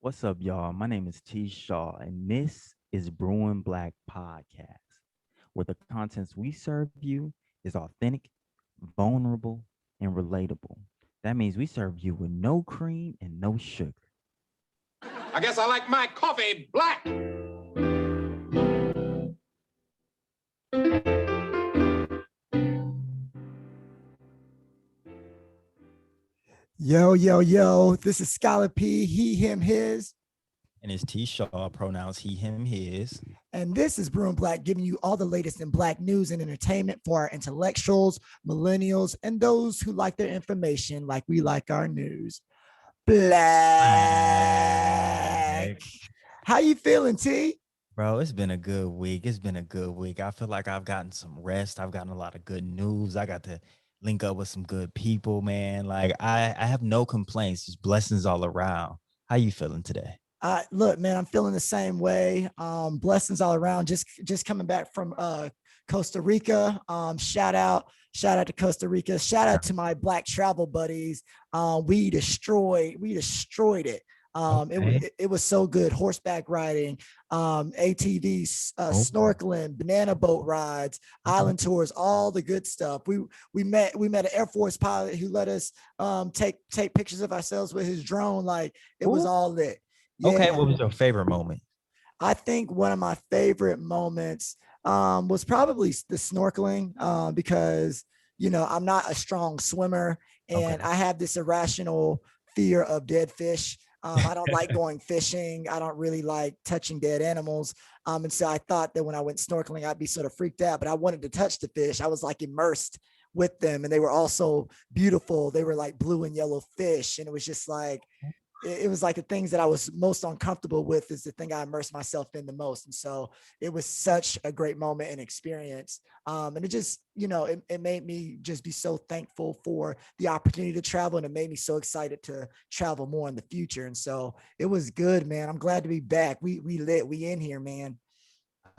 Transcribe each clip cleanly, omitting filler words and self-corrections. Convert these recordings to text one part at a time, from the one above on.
What's up, y'all? My name is T. Shaw, and this is Brewin Black Podcast, where the contents we serve you is authentic, vulnerable, and relatable. That means we serve you with no cream and no sugar. I guess I like my coffee black. Yo, yo, yo, this is Scholar P, he, him, his. And it's T. Shaw, pronouns he, him, his. And this is Brewin Black, giving you all the latest in Black news and entertainment for our intellectuals, millennials, and those who like their information like we like our news. Black. How you feeling, T? Bro, it's been a good week. I feel like I've gotten some rest. I've gotten a lot of good news. I got to link up with some good people, man. Like I have no complaints, just blessings all around. How you feeling today? Look, man, I'm feeling the same way. Blessings all around. Just coming back from Costa Rica. Shout out to Costa Rica. Shout out to my Black travel buddies. We destroyed it. It was so good. Horseback riding, ATVs, snorkeling, banana boat rides, island tours, all the good stuff. We met an Air Force pilot who let us take pictures of ourselves with his drone. Like it was all lit. Yeah. Okay, what was your favorite moment? I think one of my favorite moments was probably the snorkeling because, I'm not a strong swimmer and I have this irrational fear of dead fish. I don't like going fishing. I don't really like touching dead animals. And so I thought that when I went snorkeling, I'd be sort of freaked out, but I wanted to touch the fish. I was like immersed with them and they were also beautiful. They were like blue and yellow fish. And it was just like, it was like the things that I was most uncomfortable with is the thing I immersed myself in the most. And so it was such a great moment and experience. And it just, it made me just be so thankful for the opportunity to travel. And it made me so excited to travel more in the future. And so it was good, man. I'm glad to be back. We lit, we in here, man.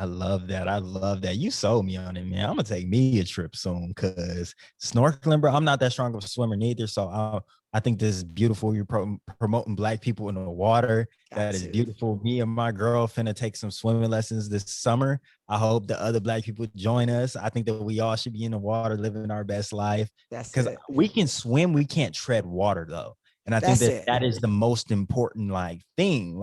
I love that. You sold me on it, man. I'm gonna take me a trip soon because snorkeling, bro. I'm not that strong of a swimmer neither. So I think this is beautiful. You're promoting Black people in the water. That is beautiful. Me and my girl finna take some swimming lessons this summer. I hope the other Black people join us. I think that we all should be in the water, living our best life. Because we can swim, we can't tread water though. And I think that is the most important thing,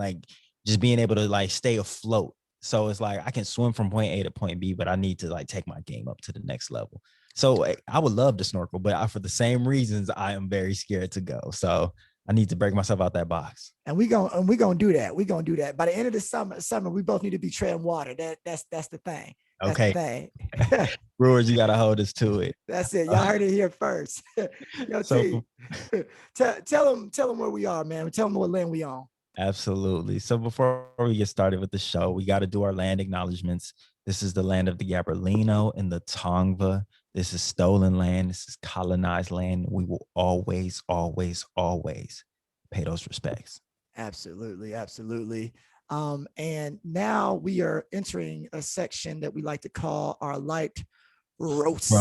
just being able to stay afloat. So it's like I can swim from point A to point B, but I need to take my game up to the next level. So I would love to snorkel, but for the same reasons, I am very scared to go. So I need to break myself out that box. And we're gonna do that. We're gonna do that. By the end of the summer, we both need to be treading water. That's the thing. That's okay. The thing. Brewers, you gotta hold us to it. That's it. Y'all heard it here first. Yo, T, tell them where we are, man. Tell them what land we on. Absolutely. So before we get started with the show, we got to do our land acknowledgements. This is the land of the Gabrielino and the Tongva. This is stolen land. This is colonized land. We will always, always, always pay those respects. Absolutely. Absolutely. And now we are entering a section that we like to call our light roast.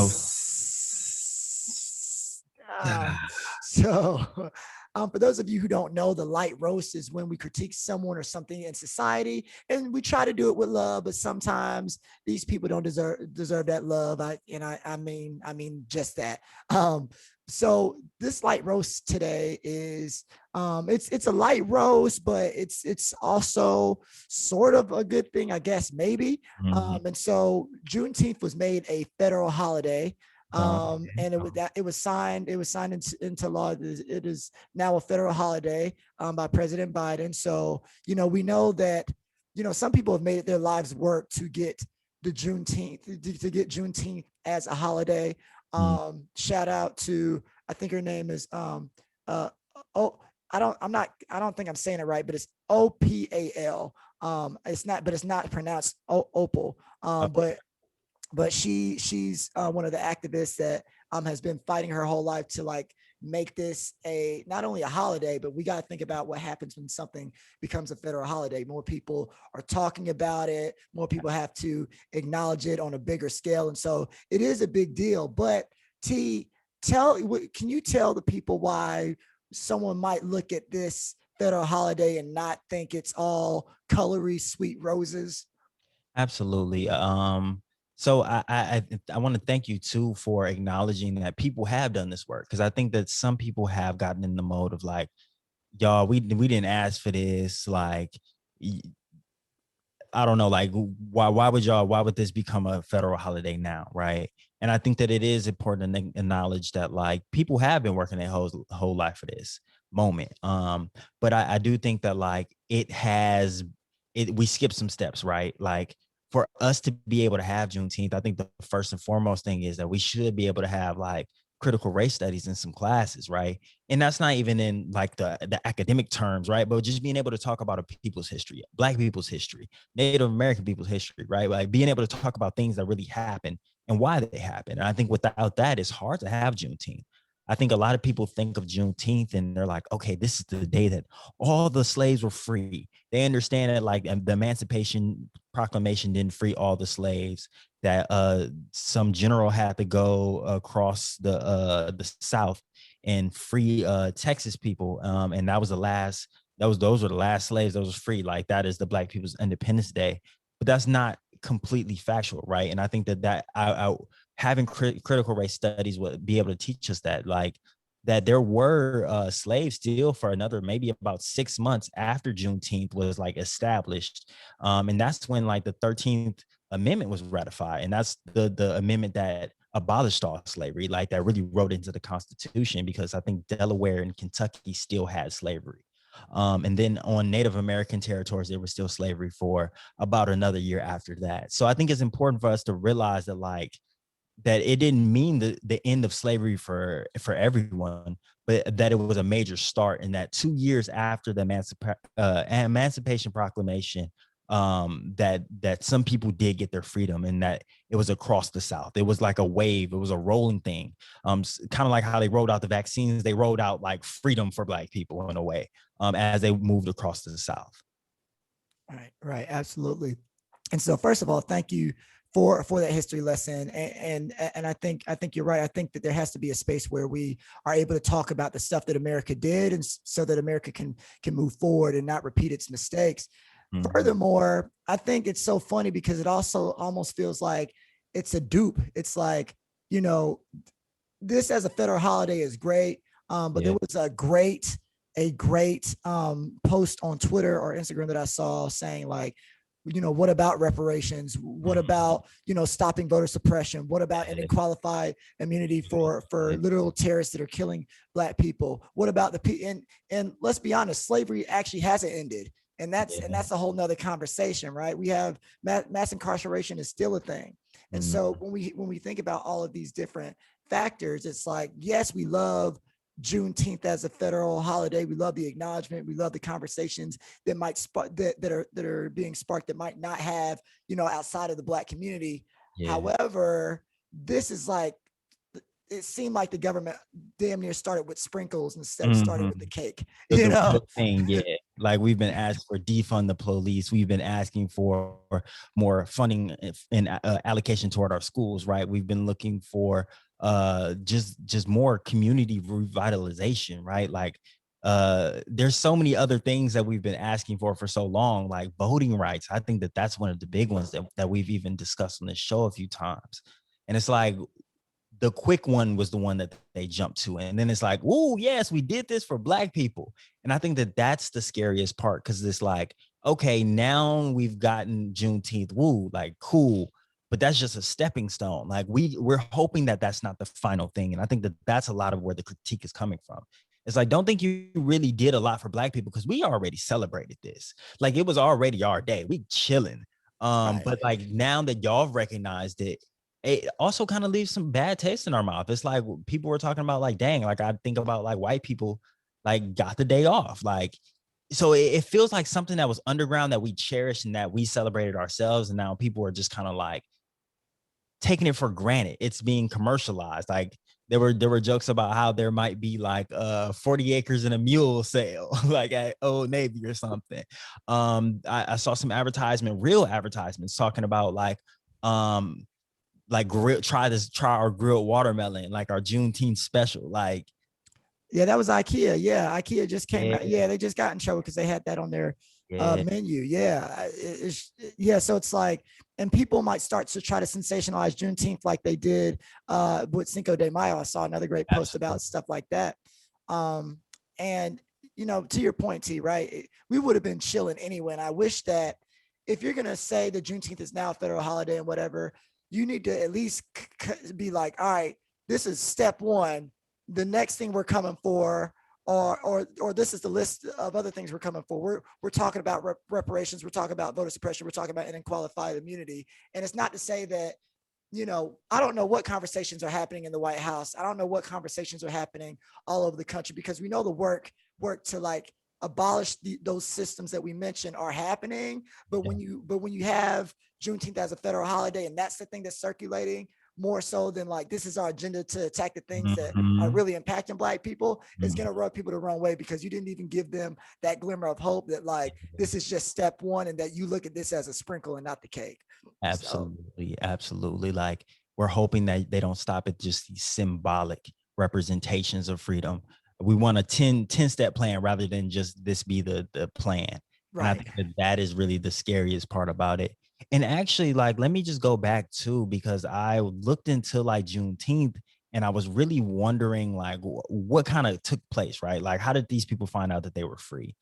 For those of you who don't know, the light roast is when we critique someone or something in society, and we try to do it with love. But sometimes these people don't deserve that love. I mean just that. So this light roast today is it's a light roast, but it's also sort of a good thing, I guess, maybe. Mm-hmm. And so Juneteenth was made a federal holiday. And it was signed into law. It is now a federal holiday by President Biden. So, we know that, some people have made it their lives work to get the Juneteenth, to get Juneteenth as a holiday. Shout out to, I think her name is, I don't think I'm saying it right, but it's OPAL. It's not pronounced Opal. But she's one of the activists that has been fighting her whole life to make this not only a holiday, but we got to think about what happens when something becomes a federal holiday. More people are talking about it. More people have to acknowledge it on a bigger scale. And so it is a big deal. But can you tell the people why someone might look at this federal holiday and not think it's all colory sweet roses? Absolutely. So I want to thank you too for acknowledging that people have done this work, because I think that some people have gotten in the mode of like, y'all, we didn't ask for this. Like, I don't know, like why would this become a federal holiday now, right? And I think that it is important to acknowledge that like people have been working their whole life for this moment. But I do think that like we skipped some steps, right? Like for us to be able to have Juneteenth, I think the first and foremost thing is that we should be able to have like critical race studies in some classes, right? And that's not even in like the academic terms, right? But just being able to talk about a people's history, Black people's history, Native American people's history, right? Like being able to talk about things that really happen and why they happen. And I think without that, it's hard to have Juneteenth. I think a lot of people think of Juneteenth and they're like, okay, this is the day that all the slaves were free. They understand that like the Emancipation Proclamation didn't free all the slaves, that some general had to go across the South and free Texas people. And that was the last, those were the last slaves that was free. Like that is the Black people's Independence Day. But that's not completely factual, right? And I think that having critical race studies would be able to teach us that, like, that there were slaves still for another maybe about 6 months after Juneteenth was like established. And that's when like the 13th Amendment was ratified. And that's the amendment that abolished all slavery, like that really wrote into the Constitution, because I think Delaware and Kentucky still had slavery. And then on Native American territories, there was still slavery for about another year after that. So I think it's important for us to realize that like that it didn't mean the end of slavery for everyone, but that it was a major start, and that 2 years after the Emancipation Proclamation, that some people did get their freedom, and that it was across the South. It was like a wave. It was a rolling thing. Kind of like how they rolled out the vaccines. They rolled out like freedom for Black people in a way, as they moved across to the South. Right, absolutely. And so, first of all, thank you for that history lesson. And I think you're right. I think that there has to be a space where we are able to talk about the stuff that America did, and so that America can move forward and not repeat its mistakes. Mm-hmm. Furthermore, I think it's so funny because it also almost feels like it's a dupe. It's like, you know, this as a federal holiday is great, but there was a great post on Twitter or Instagram that I saw saying like, you know, what about reparations? What about, you know, stopping voter suppression? What about ending qualified immunity for literal terrorists that are killing Black people? What about and let's be honest, slavery actually hasn't ended. And that's a whole nother conversation, right? We have mass incarceration is still a thing. And so when we think about all of these different factors, it's like, yes, we love Juneteenth as a federal holiday. We love the acknowledgement. We love the conversations that might spark that are being sparked that might not have, you know, outside of the Black community. Yeah. However, this is like, it seemed like the government damn near started with sprinkles instead of starting with the cake. You know, thing, yeah. Like we've been asking for defund the police. We've been asking for more funding and allocation toward our schools, right? We've been looking for just more community revitalization, right? Like there's so many other things that we've been asking for so long, like voting rights. I think that's one of the big ones that we've even discussed on this show a few times. And it's like, the quick one was the one that they jumped to. And then it's like, oh, yes, we did this for Black people. And I think that's the scariest part, because it's like, okay, now we've gotten Juneteenth, woo, like cool. But that's just a stepping stone. Like we're hoping that that's not the final thing. And I think that's a lot of where the critique is coming from. It's like, don't think you really did a lot for Black people, because we already celebrated this. Like it was already our day. We chilling. Right. But like now that y'all recognized it, it also kind of leaves some bad taste in our mouth. It's like people were talking about like, dang, like I think about like white people like got the day off. Like, so it feels like something that was underground that we cherished and that we celebrated ourselves. And now people are just kind of like taking it for granted. It's being commercialized. Like there were jokes about how there might be like 40 acres and a mule sale, like at Old Navy or something. I saw some real advertisements talking about like try our grilled watermelon, like our Juneteenth special. Like Yeah, that was IKEA. Yeah, IKEA just came out. Yeah, Yeah, they just got in trouble because they had that on their yeah, menu. Yeah, yeah. So it's like, and people might start to try to sensationalize Juneteenth like they did with Cinco de Mayo. I saw another great post about absolutely. stuff like that. Um, and to your point, T, right? We would have been chilling anyway. And I wish that if you're gonna say that Juneteenth is now a federal holiday and whatever, you need to at least be like, all right, this is step one. The next thing we're coming for, or this is the list of other things we're coming for. We're talking about reparations. We're talking about voter suppression. We're talking about unqualified immunity. And it's not to say that, I don't know what conversations are happening in the White House. I don't know what conversations are happening all over the country, because we know the work to like abolish those systems that we mentioned are happening. But Yeah. when you have Juneteenth as a federal holiday, and that's the thing that's circulating more so than like, this is our agenda to attack the things that are Mhm. really impacting Black people, is going Mhm. to rub people the wrong way, because you didn't even give them that glimmer of hope that like, this is just step one, and that you look at this as a sprinkle and not the cake. So Absolutely, absolutely. Like we're hoping that they don't stop at just these symbolic representations of freedom. We want a 10-step plan rather than just this be the plan. And I right. think that that is really the scariest part about it. And actually, like, let me just go back too, because I looked into like Juneteenth and I was really wondering like what kind of took place, right? Like, how did these people find out that they were free?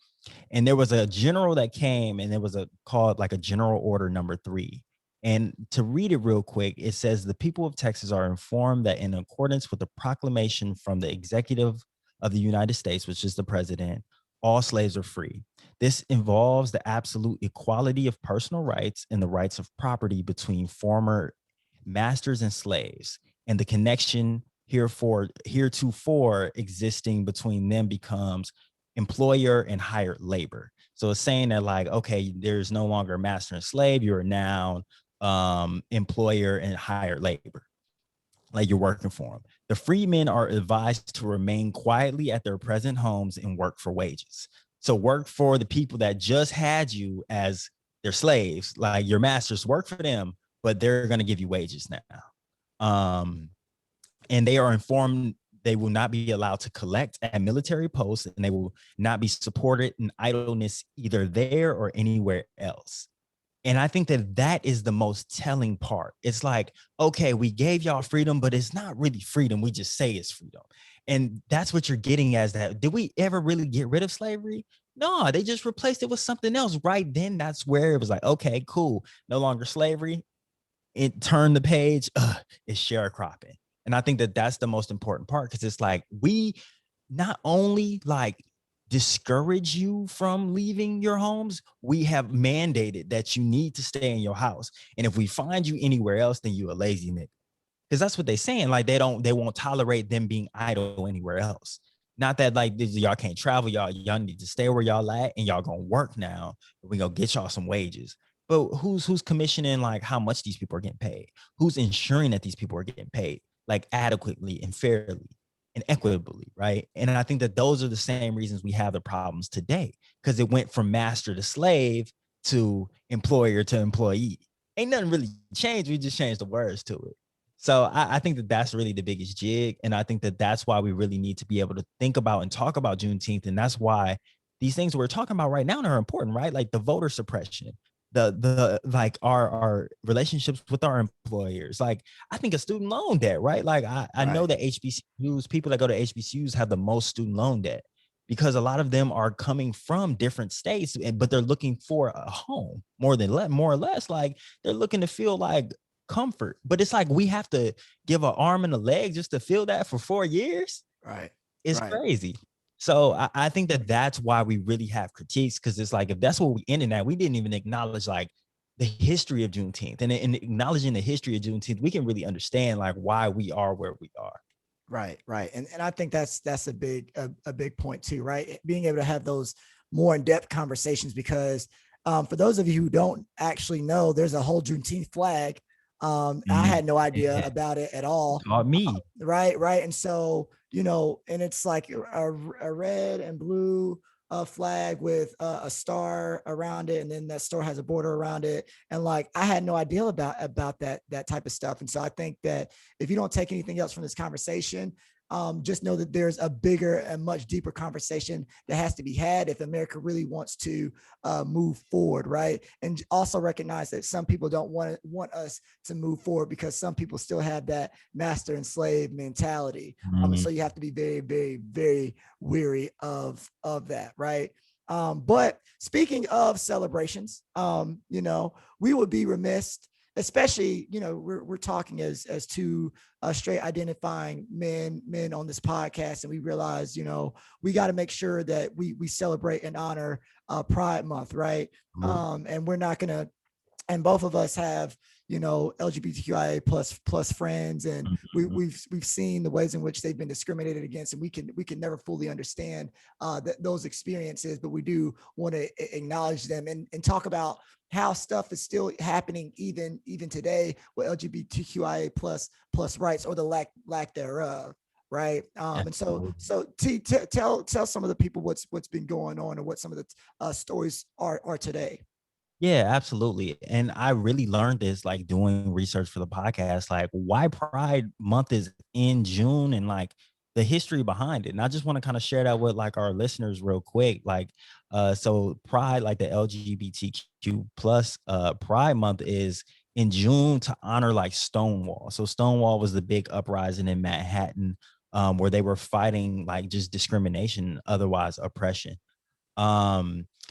And there was a general that came, and it was a called like a general order number 3. And to read it real quick, it says the people of Texas are informed that in accordance with the proclamation from the executive of the United States, which is the president, all slaves are free. This involves the absolute equality of personal rights and the rights of property between former masters and slaves, and the connection heretofore existing between them becomes employer and hired labor. So it's saying that like, okay, there's no longer master and slave. You're now employer and hired labor. Like you're working for them. The freemen are advised to remain quietly at their present homes and work for wages. So work for the people that just had you as their slaves, like your masters, work for them, but they're going to give you wages now. And they are informed they will not be allowed to collect at military posts, and they will not be supported in idleness either there or anywhere else. And I think that that is the most telling part. It's like, okay, we gave y'all freedom, but it's not really freedom. We just say it's freedom. And that's what you're getting as that. Did we ever really get rid of slavery? No, they just replaced it with something else. Right then, that's where it was like, okay, cool. No longer slavery. It turned the page. It's sharecropping. And I think that that's the most important part, because it's like we not only like discourage you from leaving your homes, we have mandated that you need to stay in your house. And if we find you anywhere else, then you a lazy nigga. Because that's what they're saying. Like they won't tolerate them being idle anywhere else. Not that like y'all can't travel, y'all need to stay where y'all at, and y'all gonna work now. We gonna get y'all some wages. But who's commissioning like how much these people are getting paid? Who's ensuring that these people are getting paid like adequately and fairly and equitably, right? And I think that those are the same reasons we have the problems today, because it went from master to slave to employer to employee. Ain't nothing really changed. We just changed the words to it. So I think that that's really the biggest jig. And I think that that's why we really need to be able to think about and talk about Juneteenth. And that's why these things we're talking about right now are important, right? Like the voter suppression, the like our relationships with our employers. Like I think a student loan debt, right? Like I know Right. that HBCUs, people that go to HBCUs have the most student loan debt, because a lot of them are coming from different states, but they're looking for a home more or less. Like they're looking to feel like comfort. But it's like we have to give an arm and a leg just to feel that for 4 years. Right. It's Right. crazy. So I think that that's why we really have critiques, because it's like if that's what we ended at, we didn't even acknowledge like the history of Juneteenth, and in acknowledging the history of Juneteenth, we can really understand like why we are where we are. Right, right, and I think that's a big point too, right? Being able to have those more in depth conversations, because for those of you who don't actually know, there's a whole Juneteenth flag. I had no idea Yeah. about it at all. Taught me. Right, right, and so and it's like a red and blue flag with a star around it, and then that star has a border around it, and like I had no idea about that type of stuff. And so I think that if you don't take anything else from this conversation, just know that there's a bigger and much deeper conversation that has to be had if America really wants to move forward, right? And also recognize that some people don't want us to move forward because some people still have that master and slave mentality. So you have to be very, very, very weary of that, right? But speaking of celebrations, we would be remiss, especially, we're talking as two straight identifying men on this podcast, and we realize, we got to make sure that we celebrate and honor Pride Month, right? And we're not gonna, and both of us have, LGBTQIA plus friends, and we've seen the ways in which they've been discriminated against, and we can never fully understand those experiences, but we do want to acknowledge them and talk about how stuff is still happening even today with LGBTQIA plus rights, or the lack thereof. Right. And so tell some of the people what's been going on and what some of the stories are today. Yeah, absolutely. And I really learned this like doing research for the podcast, like why Pride Month is in June and like the history behind it. And I just want to kind of share that with like our listeners real quick. Like, so Pride, like the LGBTQ plus Pride Month is in June to honor like Stonewall. So Stonewall was the big uprising in Manhattan, where they were fighting like just discrimination, otherwise oppression.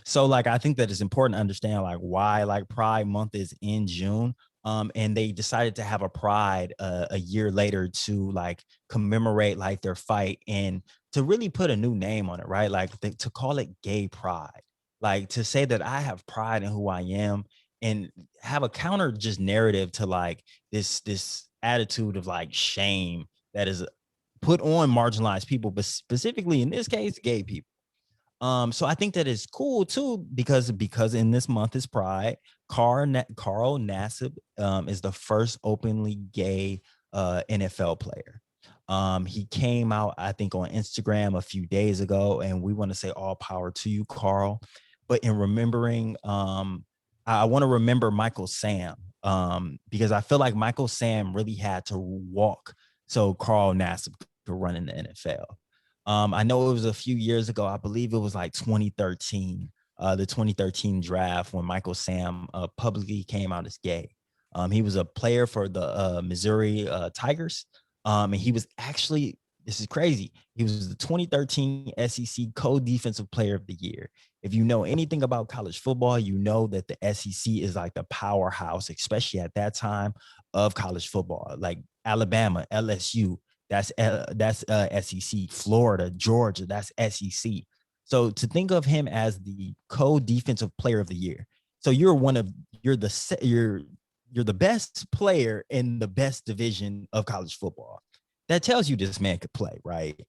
So like I think that it's important to understand like why like Pride Month is in June. And they decided to have a pride a year later to like commemorate like their fight and to really put a new name on it, right? Like to call it gay pride, like to say that I have pride in who I am and have a counter just narrative to like this attitude of like shame that is put on marginalized people, but specifically in this case, gay people. So I think that is cool too, because in this month is Pride. Carl Nassib is the first openly gay NFL player. He came out, I think, on Instagram a few days ago, and we want to say all power to you, Carl. But in remembering, I want to remember Michael Sam, because I feel like Michael Sam really had to walk so Carl Nassib could run in the NFL. I know it was a few years ago. I believe it was like 2013, the 2013 draft when Michael Sam publicly came out as gay. He was a player for the Missouri Tigers. And he was actually, this is crazy, he was the 2013 SEC co-defensive player of the year. If you know anything about college football, you know that the SEC is like the powerhouse, especially at that time, of college football. Like Alabama, LSU, that's SEC. Florida, Georgia, that's SEC. So to think of him as the co-defensive player of the year, so you're the best player in the best division of college football. That tells you this man could play, right?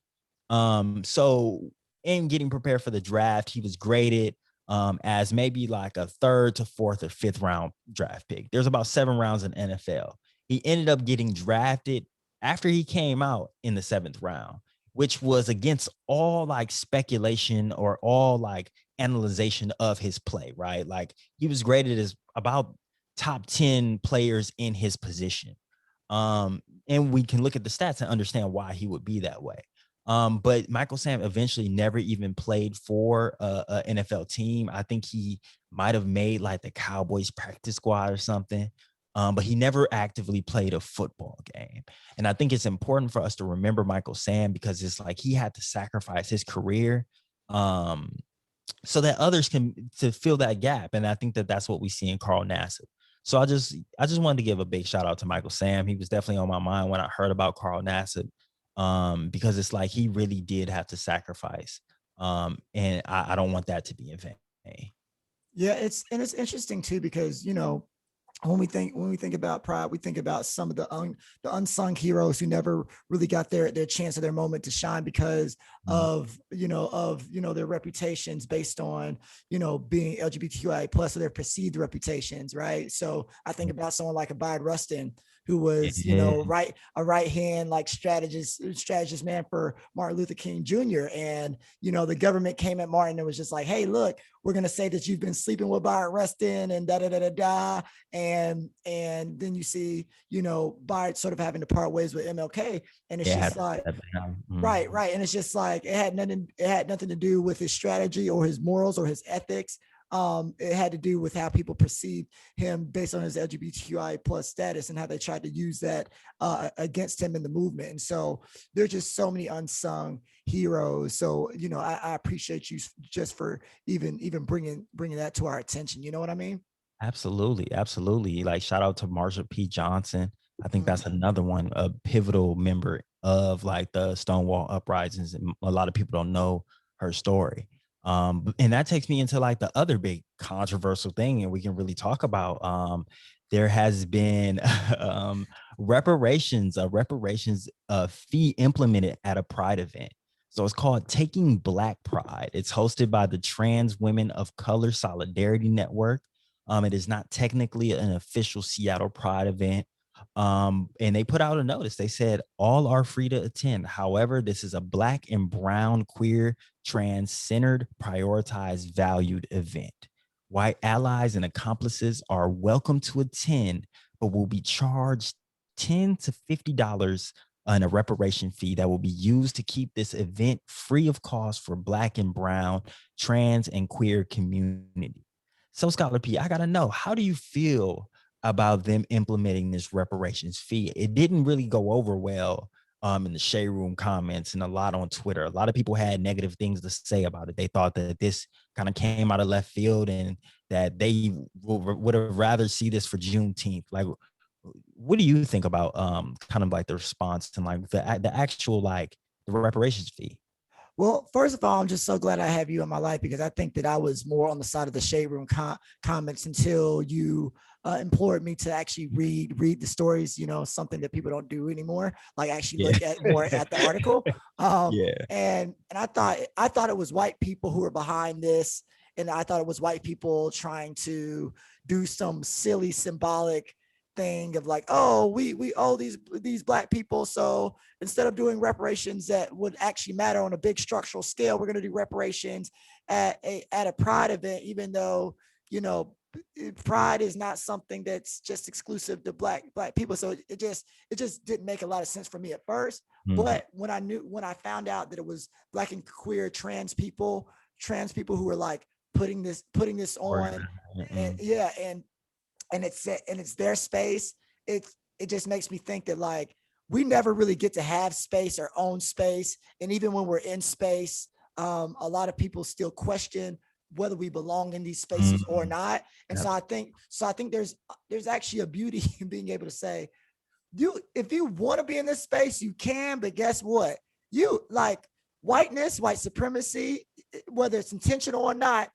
So in getting prepared for the draft, he was graded as maybe like a third to fourth or fifth round draft pick. There's about 7 rounds in NFL. He ended up getting drafted after he came out in the 7th round, which was against all like speculation or all like analyzation of his play, right? Like he was graded as about top 10 players in his position. And we can look at the stats and understand why he would be that way. But Michael Sam eventually never even played for a NFL team. I think he might have made like the Cowboys practice squad or something. But he never actively played a football game. And I think it's important for us to remember Michael Sam because it's like he had to sacrifice his career so that others can to fill that gap. And I think that that's what we see in Carl Nassib. So I just wanted to give a big shout out to Michael Sam. He was definitely on my mind when I heard about Carl Nassib because it's like he really did have to sacrifice. And I don't want that to be in vain. Yeah, it's interesting too, because, when we think about Pride, we think about some of the unsung heroes who never really got their chance or their moment to shine because of their reputations based on being LGBTQI plus or their perceived reputations, right? So I think about someone like Abide Rustin, who was, you Yeah. know, a right hand like strategist man for Martin Luther King Jr. And, you know, the government came at Martin and was just like, hey, look, we're going to say that you've been sleeping with Bayard Rustin and da da da da da. And then you see, you know, Bayard sort of having to part ways with MLK. And it's just like, right. And it's just like, it had nothing to do with his strategy or his morals or his ethics. It had to do with how people perceived him based on his LGBTQI plus status and how they tried to use that against him in the movement. And so there's just so many unsung heroes. So, you know, I appreciate you just for even bringing that to our attention. You know what I mean? Absolutely. Like shout out to Marsha P. Johnson. I think that's another one, a pivotal member of like the Stonewall uprisings. And a lot of people don't know her story. And that takes me into like the other big controversial thing, and we can really talk about. There has been reparations fee implemented at a Pride event. So it's called Taking Black Pride. It's hosted by the Trans Women of Color Solidarity Network. It is not technically an official Seattle Pride event. And they put out a notice. They said all are free to attend. However, this is a Black and brown, queer, trans-centered, prioritized, valued event. White allies and accomplices are welcome to attend, but will be charged $10 to $50 on a reparation fee that will be used to keep this event free of cost for Black and brown, trans, and queer community. So, Scholar P, I gotta know, how do you feel about them implementing this reparations fee? It didn't really go over well in the shade room comments and a lot on Twitter. A lot of people had negative things to say about it. They thought that this kind of came out of left field and that they would have rather see this for Juneteenth. Like, what do you think about kind of like the response and like the actual like the reparations fee? Well, first of all, I'm just so glad I have you in my life, because I think that I was more on the side of the shade room comments until you implored me to actually read the stories. You know, something that people don't do anymore, like actually look at more at the article. And I thought it was white people who were behind this, and I thought it was white people trying to do some silly symbolic thing of like, oh, we owe these Black people, so instead of doing reparations that would actually matter on a big structural scale, we're going to do reparations at a Pride event, even though, you know, Pride is not something that's just exclusive to black people. So it just didn't make a lot of sense for me at first. But when I found out that it was Black and queer trans people who were like putting this on, and it's their space, it just makes me think that like we never really get to have space, our own space. And even when we're in space, a lot of people still question whether we belong in these spaces or not. And so I think there's actually a beauty in being able to say, if you want to be in this space, you can, but guess what? You like white supremacy, whether it's intentional or not,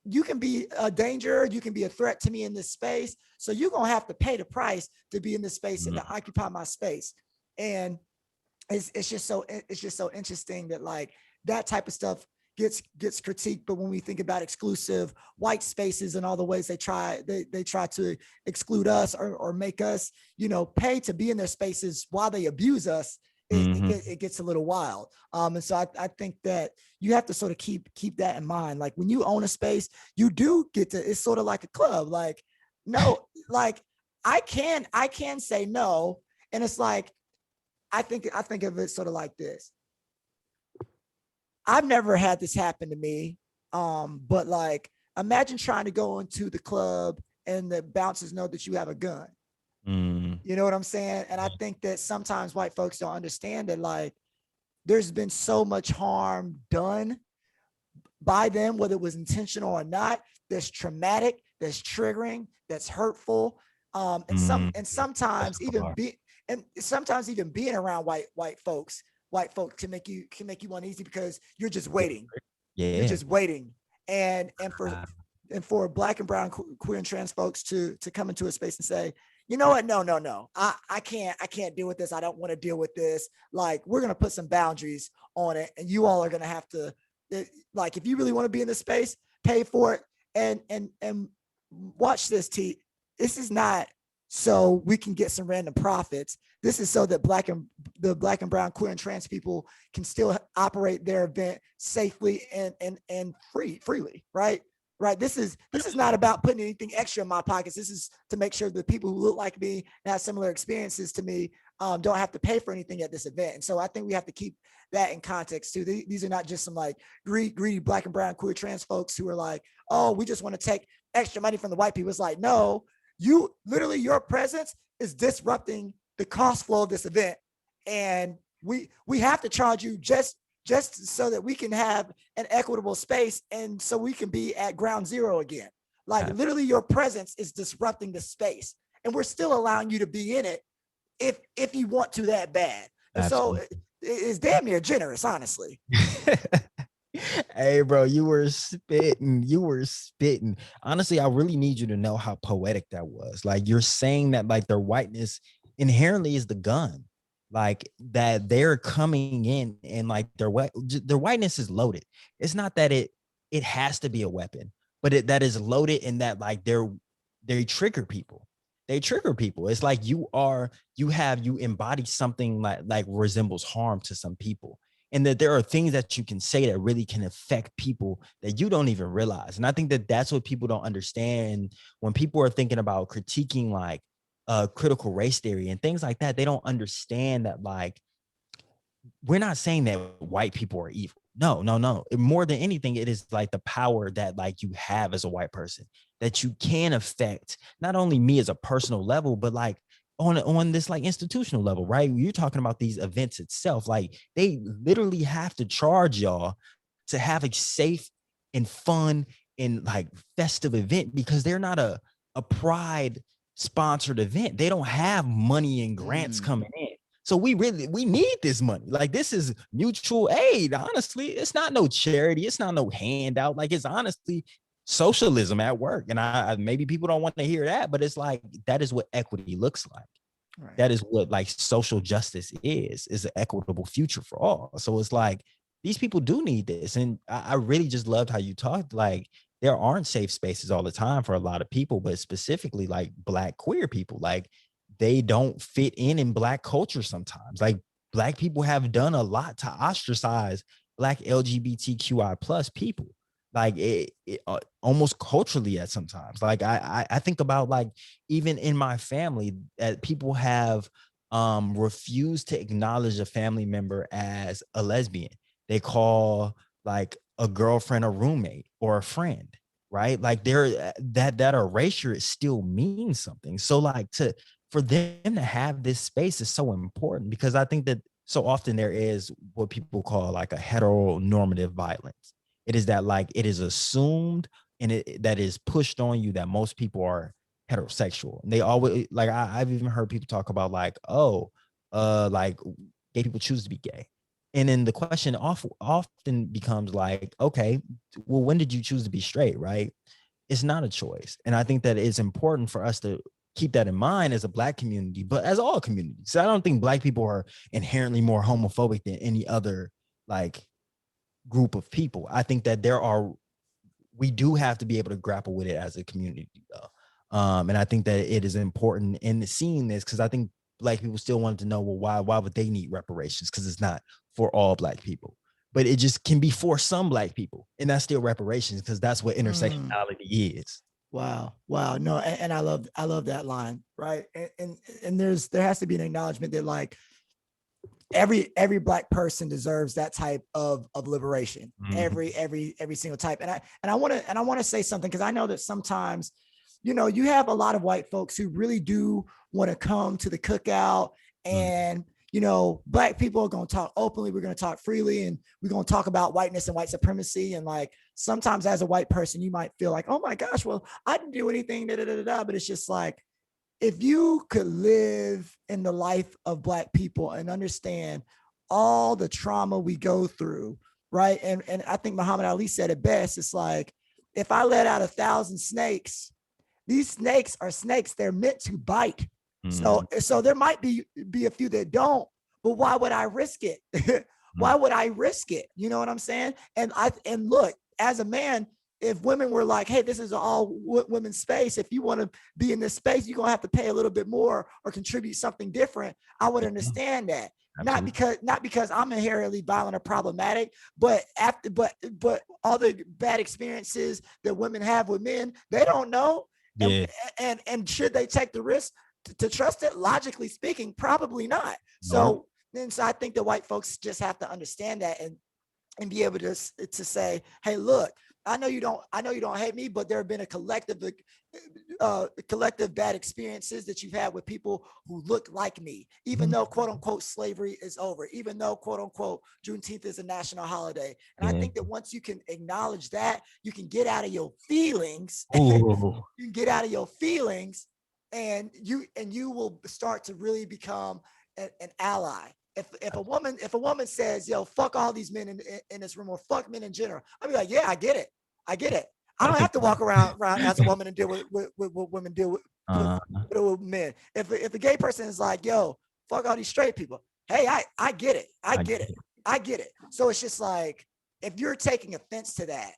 you can be a danger, you can be a threat to me in this space. So you're going to have to pay the price to be in this space and to occupy my space. And it's just so interesting that like that type of stuff gets critiqued. But when we think about exclusive white spaces and all the ways they try to exclude us or make us, you know, pay to be in their spaces while they abuse us, it gets a little wild. And so I think that you have to sort of keep that in mind. Like when you own a space, you do get to, it's sort of like a club. Like, no, like I can say no. And it's like, I think of it sort of like this. I've never had this happen to me. But like, imagine trying to go into the club and the bouncers know that you have a gun. You know what I'm saying? And I think that sometimes white folks don't understand that like there's been so much harm done by them, whether it was intentional or not, that's traumatic, that's triggering, that's hurtful. And sometimes even being around white folks can make you uneasy because you're just waiting. You're just waiting. And for Black and brown, queer and trans folks to come into a space and say, you know what? No. I can't deal with this. I don't want to deal with this. Like, we're going to put some boundaries on it. And you all are going to have to, like, if you really want to be in this space, pay for it. And watch this, T. This is not so we can get some random profits. This is so that black and brown, queer and trans people can still operate their event safely and freely, right? Right. This is not about putting anything extra in my pockets. This is to make sure that people who look like me and have similar experiences to me don't have to pay for anything at this event. And so I think we have to keep that in context too. These are not just some like greedy black and brown, queer, trans folks who are like, oh, we just want to take extra money from the white people. It's like, no, you literally, your presence is disrupting the cost flow of this event. And we have to charge you just so that we can have an equitable space and so we can be at ground zero again. Like literally your presence is disrupting the space and we're still allowing you to be in it if you want to that bad. And so it's damn near generous, honestly. Hey, bro, you were spitting. Honestly, I really need you to know how poetic that was. Like you're saying that like their whiteness inherently is the gun. Like that they're coming in and like their whiteness is loaded. It's not that it has to be a weapon, but that is loaded in that like they trigger people. It's like you embody something like resembles harm to some people. And that there are things that you can say that really can affect people that you don't even realize. And I think that that's what people don't understand when people are thinking about critiquing like critical race theory and things like that. They don't understand that like, we're not saying that white people are evil. No. More than anything, it is like the power that like you have as a white person that you can affect not only me as a personal level, but like on this like institutional level, right? You're talking about these events itself. Like they literally have to charge y'all to have a safe and fun and like festive event because they're not a pride sponsored event. They don't have money and grants coming in. So we need this money. Like this is mutual aid. Honestly, it's not no charity. It's not no handout. Like it's honestly socialism at work. And I maybe people don't want to hear that, but it's like, that is what equity looks like. Right. That is what like social justice is an equitable future for all. So it's like, these people do need this. And I really just loved how you talked. Like there aren't safe spaces all the time for a lot of people, but specifically like Black queer people, like they don't fit in Black culture sometimes. Like Black people have done a lot to ostracize Black LGBTQI plus people. Like it almost culturally at sometimes. Like I think about like even in my family that people have refused to acknowledge a family member as a lesbian. They call like a girlfriend a roommate or a friend, right? Like they're that erasure still means something. So like for them to have this space is so important because I think that so often there is what people call like a heteronormative violence. It is that like it is assumed and that is pushed on you that most people are heterosexual. And they always like I've even heard people talk about like, like gay people choose to be gay. And then the question often becomes like, okay, well, when did you choose to be straight, right? It's not a choice. And I think that it's important for us to keep that in mind as a Black community, but as all communities. So I don't think Black people are inherently more homophobic than any other like group of people. I think that we do have to be able to grapple with it as a community though. And I think that it is important in seeing this because I think Black people still wanted to know, well, why would they need reparations? Because it's not for all Black people, but it just can be for some Black people. And that's still reparations because that's what intersectionality is. Wow. No, and I love that line, right? And there has to be an acknowledgement that like every Black person deserves that type of liberation. Every single type. And I want to say something because I know that sometimes, you know, you have a lot of white folks who really do want to come to the cookout and, you know, Black people are going to talk openly. We're going to talk freely and we're going to talk about whiteness and white supremacy. And like, sometimes as a white person, you might feel like, oh my gosh, well, I didn't do anything, but it's just like, if you could live in the life of Black people and understand all the trauma we go through, right? And I think Muhammad Ali said it best. It's like, if I let out 1,000 snakes, these snakes are snakes. They're meant to bite. So there might be a few that don't, but why would I risk it? Why would I risk it? You know what I'm saying? And look, as a man, if women were like, hey, this is all women's space. If you want to be in this space, you're going to have to pay a little bit more or contribute something different. I would understand that. Absolutely. Not because I'm inherently violent or problematic, but all the bad experiences that women have with men, they don't know. Yeah. And should they take the risk to trust it? Logically speaking, probably not. No. So I think the white folks just have to understand that and be able to say, hey, look, I know you don't hate me, but there have been a collective bad experiences that you've had with people who look like me, even though quote unquote slavery is over, even though quote unquote Juneteenth is a national holiday. And I think that once you can acknowledge that, you can get out of your feelings. You can get out of your feelings, and you will start to really become an ally. If a woman says, yo, fuck all these men in this room, or fuck men in general, I'll be like, yeah, I get it. I don't have to walk around as a woman and deal with what women deal with men. If a gay person is like, yo, fuck all these straight people, hey, I get it. I get it. So it's just like, if you're taking offense to that,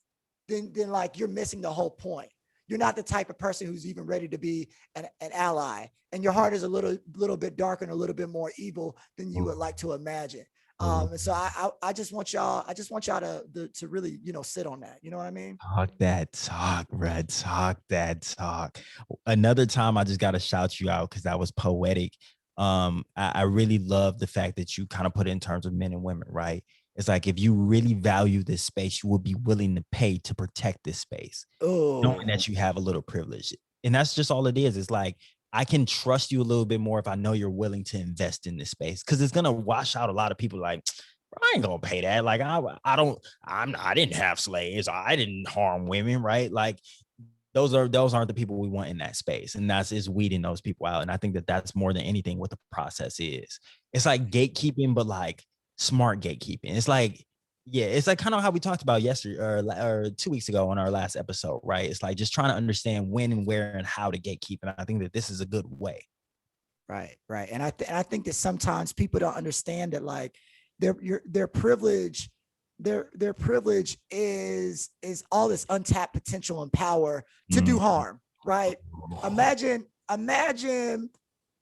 then like you're missing the whole point. You're not the type of person who's even ready to be an ally, and your heart is a little bit darker and a little bit more evil than you would like to imagine. And so I just want y'all to really, sit on that. You know what I mean? Talk that talk, Red. Talk that talk. Another time I just got to shout you out because that was poetic. I really love the fact that you kind of put it in terms of men and women, right? It's like, if you really value this space, you would be willing to pay to protect this space, knowing that you have a little privilege. And that's just all it is. It's like, I can trust you a little bit more if I know you're willing to invest in this space, because it's going to wash out a lot of people like, I ain't going to pay that. Like, I didn't have slaves. I didn't harm women, right? Like, those aren't the people we want in that space. And is weeding those people out. And I think that that's more than anything what the process is. It's like gatekeeping, but like smart gatekeeping. It's like, yeah, it's like kind of how we talked about yesterday or 2 weeks ago on our last episode, right? It's like just trying to understand when and where and how to gatekeep. And I think that this is a good way. Right. And I think that sometimes people don't understand that, like, their privilege, their privilege is all this untapped potential and power to do harm, right? Imagine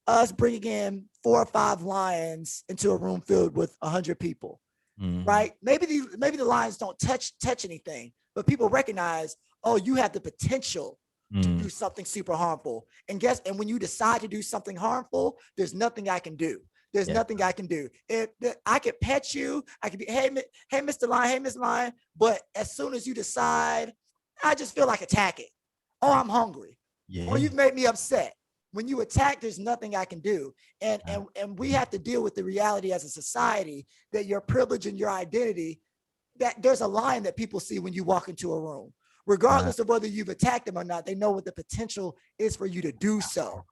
us bringing in 4 or 5 lions into a room filled with 100 people, right? Maybe the lions don't touch anything, but people recognize, oh, you have the potential to do something super harmful. And when you decide to do something harmful, there's nothing I can do. There's nothing I can do. If I could pet you, I could be, hey, Mr. Lion, hey, Miss Lion. But as soon as you decide, I just feel like attacking. Oh, I'm hungry. Or you've made me upset. When you attack, there's nothing I can do. And we have to deal with the reality as a society that your privilege and your identity, that there's a line that people see when you walk into a room. Regardless of whether you've attacked them or not, they know what the potential is for you to do so.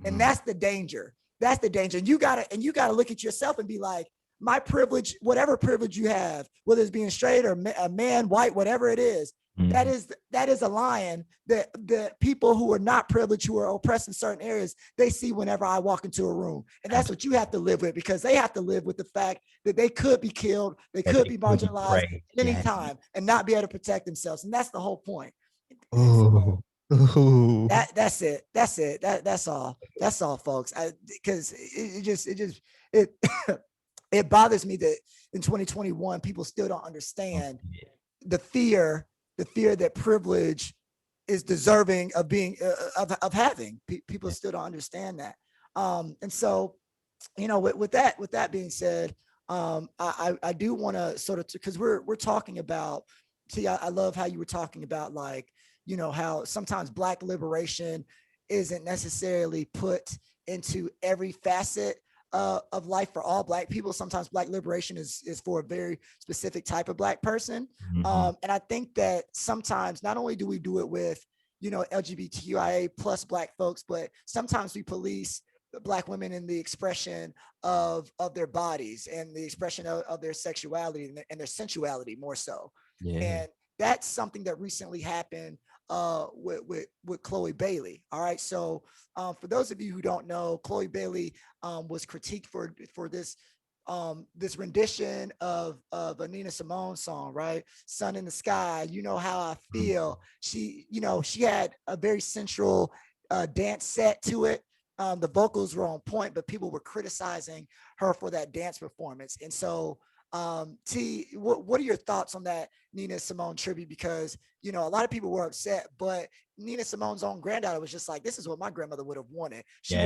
And that's the danger. That's the danger. And you gotta look at yourself and be like, my privilege, whatever privilege you have, whether it's being straight or a man, white, whatever it is, that is a lion that the people who are not privileged, who are oppressed in certain areas, they see whenever I walk into a room. And that's what you have to live with, because they have to live with the fact that they could be killed, they could be marginalized at any time and not be able to protect themselves. And that's the whole point. That's it. That's all, folks. Because it bothers me that in 2021 people still don't understand the fear that privilege is deserving of being of having. People still don't understand that. And so, with that being said, I do want to sort of, because we're talking about. See, I love how you were talking about, like, how sometimes Black liberation isn't necessarily put into every facet of life for all Black people. Sometimes Black liberation is for a very specific type of Black person. And I think that sometimes not only do we do it with, LGBTQIA plus Black folks, but sometimes we police Black women in the expression of their bodies and the expression of their sexuality and their sensuality more so. And that's something that recently happened with Chloe Bailey. All right. So for those of you who don't know, Chloe Bailey was critiqued for this this rendition of a Nina Simone song, right? Sun in the Sky, You Know How I Feel. She, she had a very central dance set to it. The vocals were on point, but people were criticizing her for that dance performance. And so, T, what are your thoughts on that Nina Simone tribute? Because, a lot of people were upset, but Nina Simone's own granddaughter was just like, this is what my grandmother would have wanted. She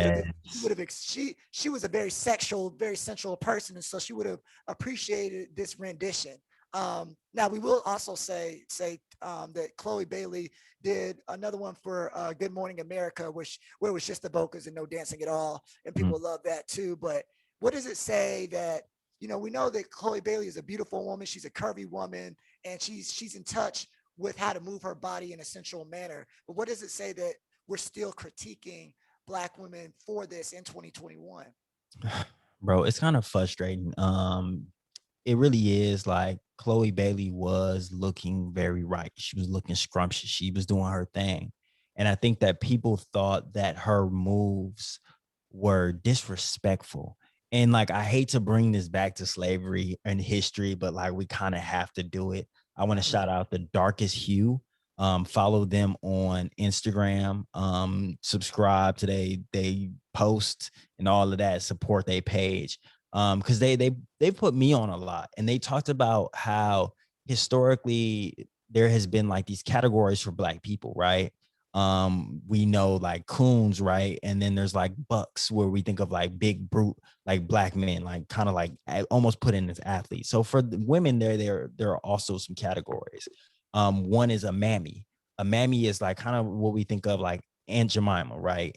was a very sexual, very sensual person. And so she would have appreciated this rendition. Now we will also say that Chloe Bailey did another one for Good Morning America, where it was just the vocals and no dancing at all, and people love that too. But what does it say that, we know that Chloe Bailey is a beautiful woman, she's a curvy woman, and she's in touch with how to move her body in a sensual manner. But what does it say that we're still critiquing Black women for this in 2021? Bro, it's kind of frustrating. It really is. Like, Chloe Bailey was looking very right. She was looking scrumptious. She was doing her thing. And I think that people thought that her moves were disrespectful. And like, I hate to bring this back to slavery and history, but like, we kind of have to do it. I want to shout out the Darkest Hue. Follow them on Instagram. Subscribe to they post and all of that. Support their page. Because they put me on a lot, and they talked about how historically there has been like these categories for Black people, right? We know like coons, right? And then there's like bucks, where we think of like big brute, like Black men, like kind of like almost put in as athletes. So for the women, there are also some categories. One is a mammy. A mammy is like kind of what we think of like Aunt Jemima, right?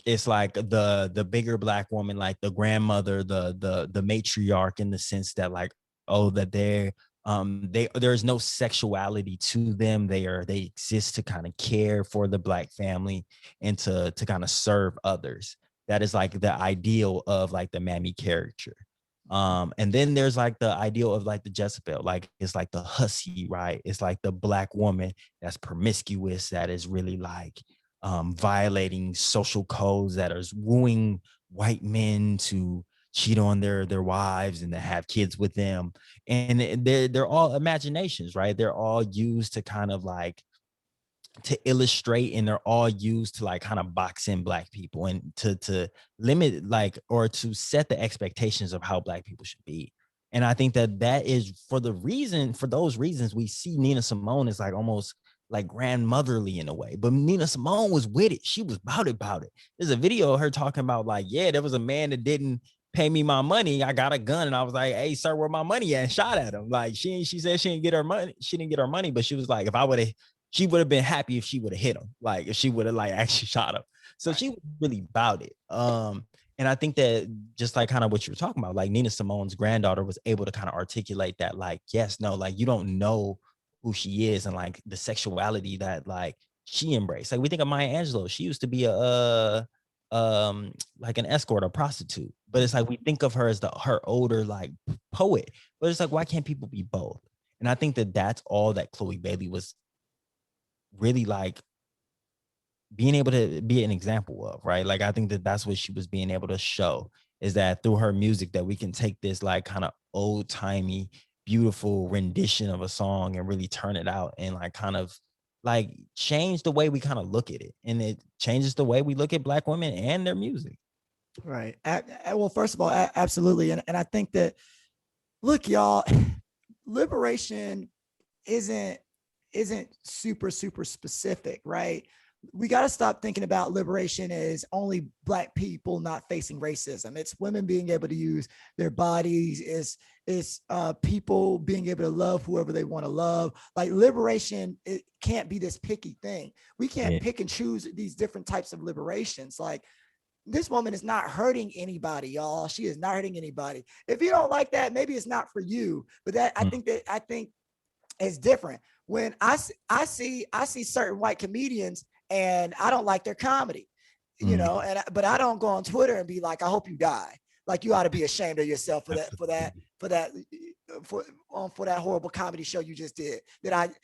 It's like the bigger Black woman, like the grandmother, the matriarch, in the sense that like, oh, that there's no sexuality to them. They exist to kind of care for the Black family and to kind of serve others. That is like the ideal of like the mammy character. And then there's like the ideal of like the Jezebel, like it's like the hussy, right? It's like the Black woman that's promiscuous, that is really like violating social codes, that is wooing white men to cheat on their wives and to have kids with them. And they're all imaginations, right? They're all used to kind of like to illustrate, and they're all used to like kind of box in Black people and to limit like, or to set the expectations of how Black people should be. And I think that is for those reasons we see Nina Simone as like almost like grandmotherly in a way. But Nina Simone was with it. She was about it. There's a video of her talking about like, yeah, there was a man that didn't pay me my money. I got a gun, and I was like, hey, sir, where my money at? And shot at him. Like, she said she didn't get her money. She didn't get her money, but she was like, she would have been happy if she would have hit him. Like, if she would have like actually shot him. So she was really about it. And I think that just like kind of what you were talking about, like Nina Simone's granddaughter was able to kind of articulate that, like, yes, no, like you don't know who she is, and like the sexuality that like she embraced. Like, we think of Maya Angelou. She used to be like an escort, a prostitute. But it's like we think of her as her older like poet. But it's like, why can't people be both? And I think that that's all that Chloe Bailey was really like being able to be an example of, right? Like, I think that that's what she was being able to show, is that through her music that we can take this like kind of old timey, beautiful rendition of a song and really turn it out and like kind of like change the way we kind of look at it. And it changes the way we look at Black women and their music. Right. Well, first of all, absolutely. And I think that, look, y'all, liberation isn't super specific, right? We got to stop thinking about liberation as only Black people not facing racism. It's women being able to use their bodies, is people being able to love whoever they want to love. Like, liberation, it can't be this picky thing. We can't pick and choose these different types of liberations. Like, this woman is not hurting anybody, y'all. She is not hurting anybody. If you don't like that, maybe it's not for you. But I think it's different. When I see certain white comedians and I don't like their comedy, but I don't go on Twitter and be like, I hope you die. Like, you ought to be ashamed of yourself for that horrible comedy show you just did that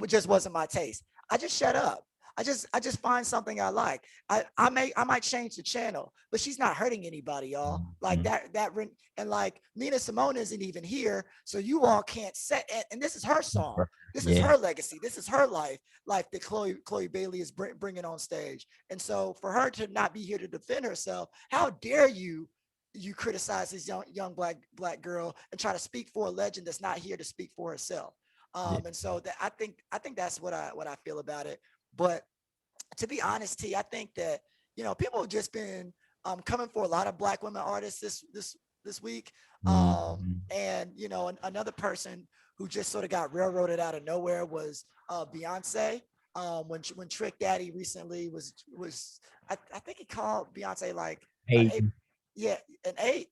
just wasn't my taste. I just shut up. I just find something I like. I might change the channel, but she's not hurting anybody, y'all. Like and like Nina Simone isn't even here, so you all can't say. And this is her song. This is her legacy. This is her life that Chloe Bailey is bringing on stage. And so for her to not be here to defend herself, how dare you criticize this young black girl and try to speak for a legend that's not here to speak for herself. And so that I think that's what I feel about it. But to be honest, T, I think that people have just been coming for a lot of black women artists this week. And another person who just sort of got railroaded out of nowhere was Beyonce. When Trick Daddy recently was I think he called Beyonce like an 8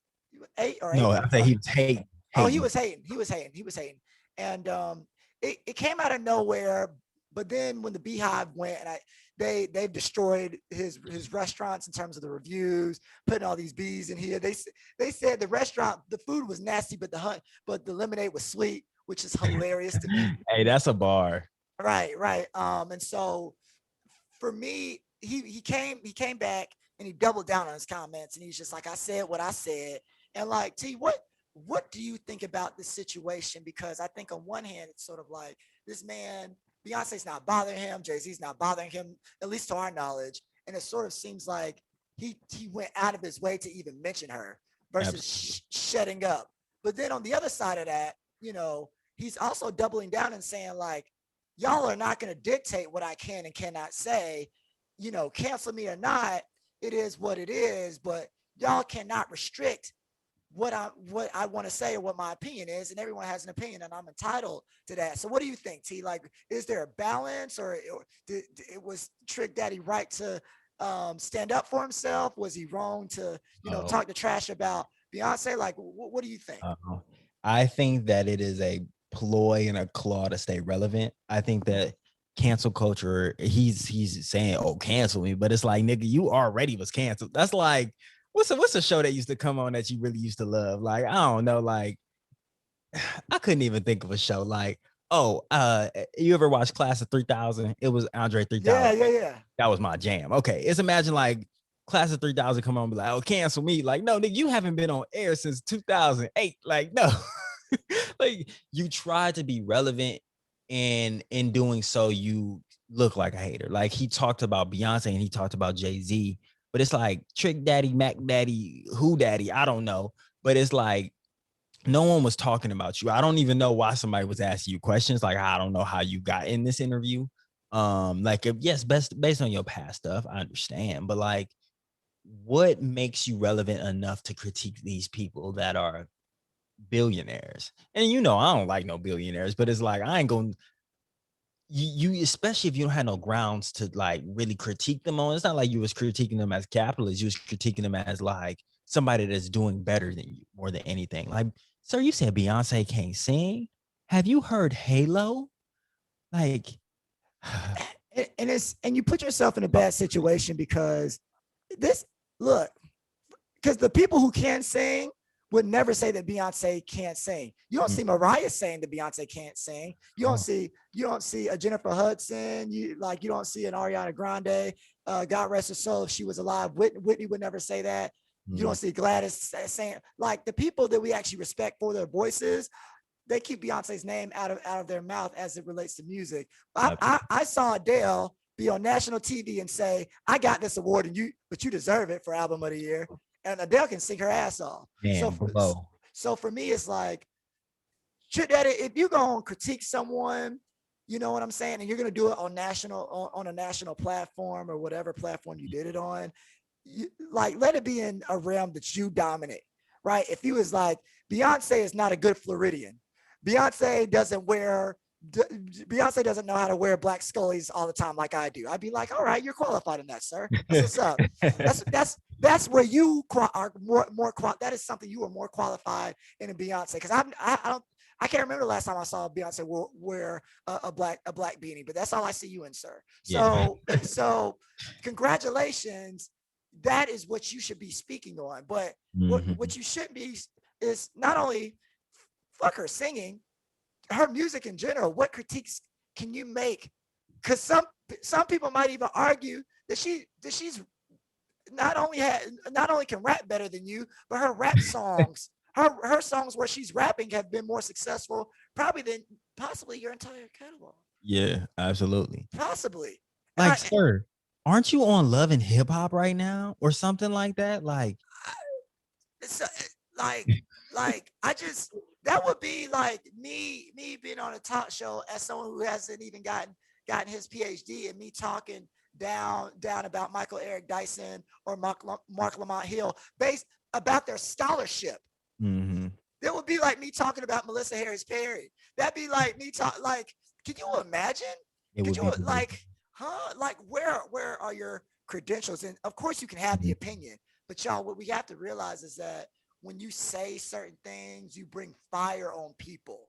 or 8. No, I think he was hating. Oh, he was hating. And it came out of nowhere. But then when the Beehive went, and they've destroyed his restaurants in terms of the reviews, putting all these bees in here. They said the restaurant, the food was nasty, but the lemonade was sweet, which is hilarious to me. Hey, that's a bar. Right. And so for me, he came back and he doubled down on his comments, and he's just like, I said what I said. And like, T, what do you think about this situation? Because I think on one hand, it's sort of like this man, Beyonce's not bothering him, Jay-Z's not bothering him, at least to our knowledge. And it sort of seems like he went out of his way to even mention her versus shutting up. But then on the other side of that, he's also doubling down and saying like, y'all are not going to dictate what I can and cannot say, cancel me or not. It is what it is, but y'all cannot restrict what I want to say or what my opinion is, and everyone has an opinion, and I'm entitled to that. So what do you think, T? Like, is there a balance, or it was Trick Daddy right to stand up for himself? Was he wrong to talk the trash about Beyonce? Like, what do you think? I think that it is a ploy and a claw to stay relevant. I think that cancel culture, he's saying, oh, cancel me, but it's like, nigga, you already was canceled. That's like, what's a show that used to come on that you really used to love? Like, I don't know, like, I couldn't even think of a show like, you ever watch Class of 3000? It was Andre 3000. Yeah. That was my jam. Okay, it's imagine like Class of 3000 come on and be like, oh, cancel me. Like, no, nigga, you haven't been on air since 2008. Like, no. Like, you try to be relevant, and in doing so, you look like a hater. Like, he talked about Beyonce and he talked about Jay-Z, but it's like Trick Daddy, Mac Daddy, Who Daddy, I don't know. But it's like, no one was talking about you. I don't even know why somebody was asking you questions. Like, I don't know how you got in this interview. Like, yes, based on your past stuff, I understand. But like, what makes you relevant enough to critique these people that are billionaires? And I don't like no billionaires, but it's like, I ain't gonna, you especially if you don't have no grounds to like really critique them on. It's not like you was critiquing them as capitalists, you was critiquing them as like somebody that's doing better than you more than anything. Like, sir, you said Beyonce can't sing. Have you heard Halo? Like, and you put yourself in a bad situation because because the people who can sing would never say that Beyonce can't sing. You don't see Mariah saying that Beyonce can't sing. You don't see a Jennifer Hudson. You don't see an Ariana Grande. God rest her soul, if she was alive. Whitney would never say that. You don't see Gladys saying, like, the people that we actually respect for their voices, they keep Beyonce's name out of their mouth as it relates to music. I saw Adele be on national TV and say, I got this award but you deserve it for album of the year. And Adele can sing her ass off. So for me, it's like, if you're going to critique someone, you know what I'm saying? And you're going to do it on a national platform or whatever platform you did it on, let it be in a realm that you dominate, right? If he was like, Beyonce is not a good Floridian. Beyonce doesn't know how to wear black scullies all the time like I do. I'd be like, all right, you're qualified in that, sir. That's what's up. That's where you are more that is something you are more qualified in a Beyonce. Because I can't remember the last time I saw Beyonce wear a black beanie, but that's all I see you in, sir. So congratulations. That is what you should be speaking on. But what you should be is not only fuck her singing, her music in general. What critiques can you make? Because some people might even argue that she's not only can rap better than you, but her rap songs, her songs where she's rapping have been more successful probably than possibly your entire catalog. Yeah, absolutely. Possibly. Like, sir, aren't you on Love and Hip Hop right now or something like that? Like, I just, that would be like me being on a talk show as someone who hasn't even gotten his PhD, and me talking down about Michael Eric Dyson or Mark Lamont Hill based about their scholarship. mm-hmm. That would be like me talking about Melissa Harris Perry. That'd be like me can you imagine? Could you like where are your credentials? And of course you can have the opinion, but y'all, what we have to realize is that when you say certain things, you bring fire on people.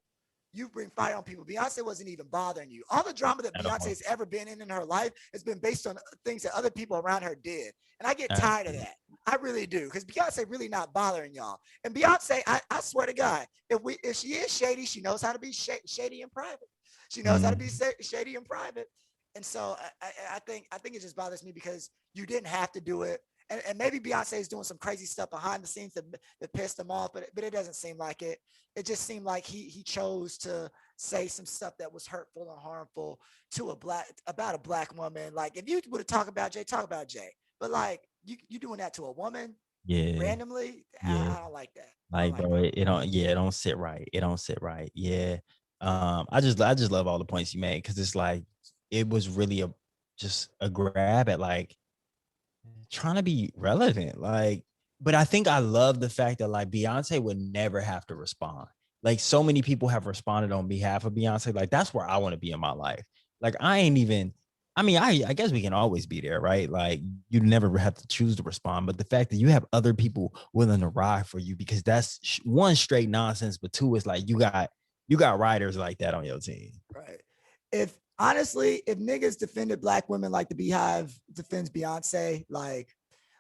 You bring fire on people. Beyonce wasn't even bothering you. All the drama that Beyonce has ever been in her life has been based on things that other people around her did. And I get tired of that. I really do. Because Beyonce really not bothering y'all. And Beyonce, I swear to God, if she is shady, she knows how to be shady in private. She knows how to be shady in private. And so I think it just bothers me because you didn't have to do it. And maybe Beyonce is doing some crazy stuff behind the scenes that pissed him off, but it doesn't seem like it. It just seemed like he chose to say some stuff that was hurtful and harmful to about a black woman. Like, if you would have talked about Jay, talk about Jay. But like you doing that to a woman, randomly, I don't like that. Like, bro, it don't sit right. It don't sit right. Yeah. I just love all the points you made, because it's like it was really just a grab at like trying to be relevant. Like, but I think I love the fact that like Beyonce would never have to respond. Like, so many people have responded on behalf of Beyonce. Like, that's where I want to be in my life. Like, I guess we can always be there, right? Like, you never have to choose to respond. But the fact that you have other people willing to ride for you, because that's one, straight nonsense, but two, it's like you got riders like that on your team. Right. If niggas defended black women like the Beehive defends Beyonce, like,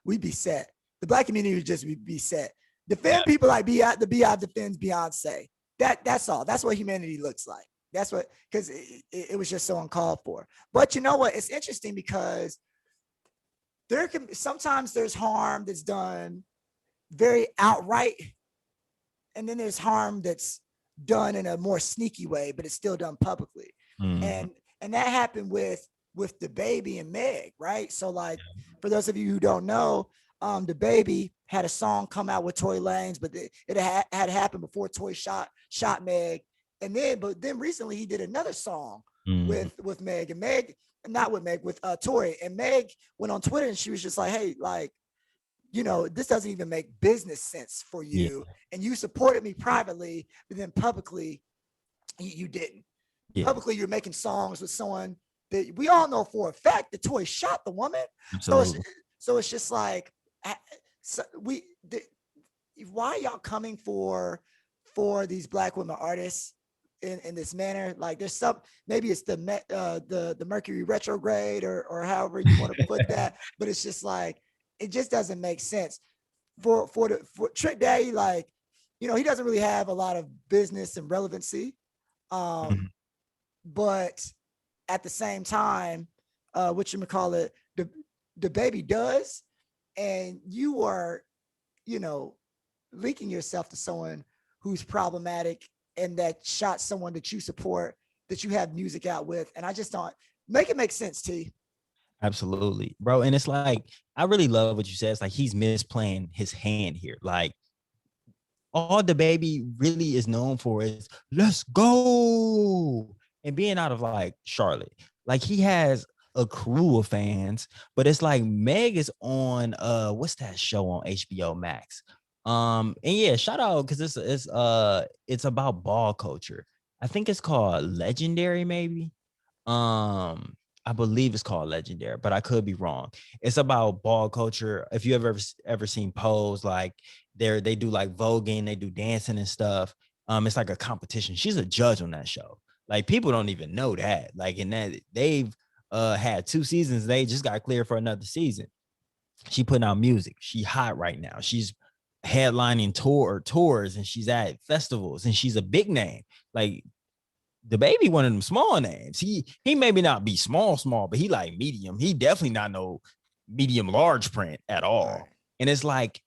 we'd be set. The black community would just be set. Defend people like the Beehive defends Beyonce. That's all. That's what humanity looks like. That's what, because it was just so uncalled for. But you know what? It's interesting because sometimes there's harm that's done very outright, and then there's harm that's done in a more sneaky way, but it's still done publicly. And that happened with the Baby and Meg, right? So like, for those of you who don't know, the Baby had a song come out with Tory Lanez, but it had happened before Tory shot Meg. And then recently he did another song with Meg, and Meg, not with Meg, with Tory. And Meg went on Twitter and she was just like, hey, like, you know, this doesn't even make business sense for you. Yeah. And you supported me privately, but then publicly you didn't. Yeah. Publicly, you're making songs with someone that we all know for a fact that Tory shot the woman. Absolutely. So it's just like, why are y'all coming for these black women artists in this manner? Like, there's some, maybe it's the Mercury retrograde or however you want to put that, but it's just like, it just doesn't make sense for Trick Daddy. Like, you know, he doesn't really have a lot of business and relevancy, but at the same time, the Baby does, and you are, you know, linking yourself to someone who's problematic and that shot someone that you support, that you have music out with. And I just don't make it make sense, T. Absolutely, bro. And it's like, I really love what you said. It's like he's misplaying his hand here. Like, all the Baby really is known for is let's go, and being out of like Charlotte. Like, he has a crew of fans, but it's like Meg is on what's that show on HBO Max? And yeah, shout out, because it's about ball culture. I think it's called Legendary, maybe. I believe it's called Legendary, but I could be wrong. It's about ball culture. If you ever seen Pose, like they do like voguing, they do dancing and stuff. It's like a competition. She's a judge on that show. Like, people don't even know that. Like, in that they've had 2 seasons. They just got cleared for another season. She putting out music. She hot right now. She's headlining tours, and she's at festivals, and she's a big name. Like, the baby one of them small names. He maybe not be small, but he like medium. He definitely not no medium large print at all. Right. And it's like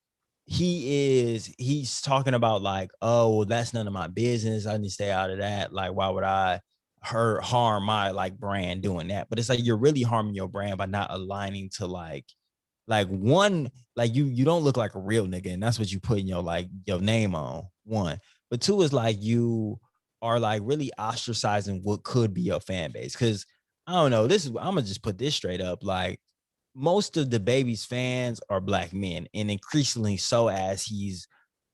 he's talking about like, oh, well, that's none of my business. I need to stay out of that. Like, why would I harm my like brand doing that? But it's like you're really harming your brand by not aligning to like one, like you don't look like a real nigga, and that's what you put in your like your name on. One, but two is like you are like really ostracizing what could be your fan base. Because I don't know, I'm gonna just put this straight up, like most of the baby's fans are black men, and increasingly so as he's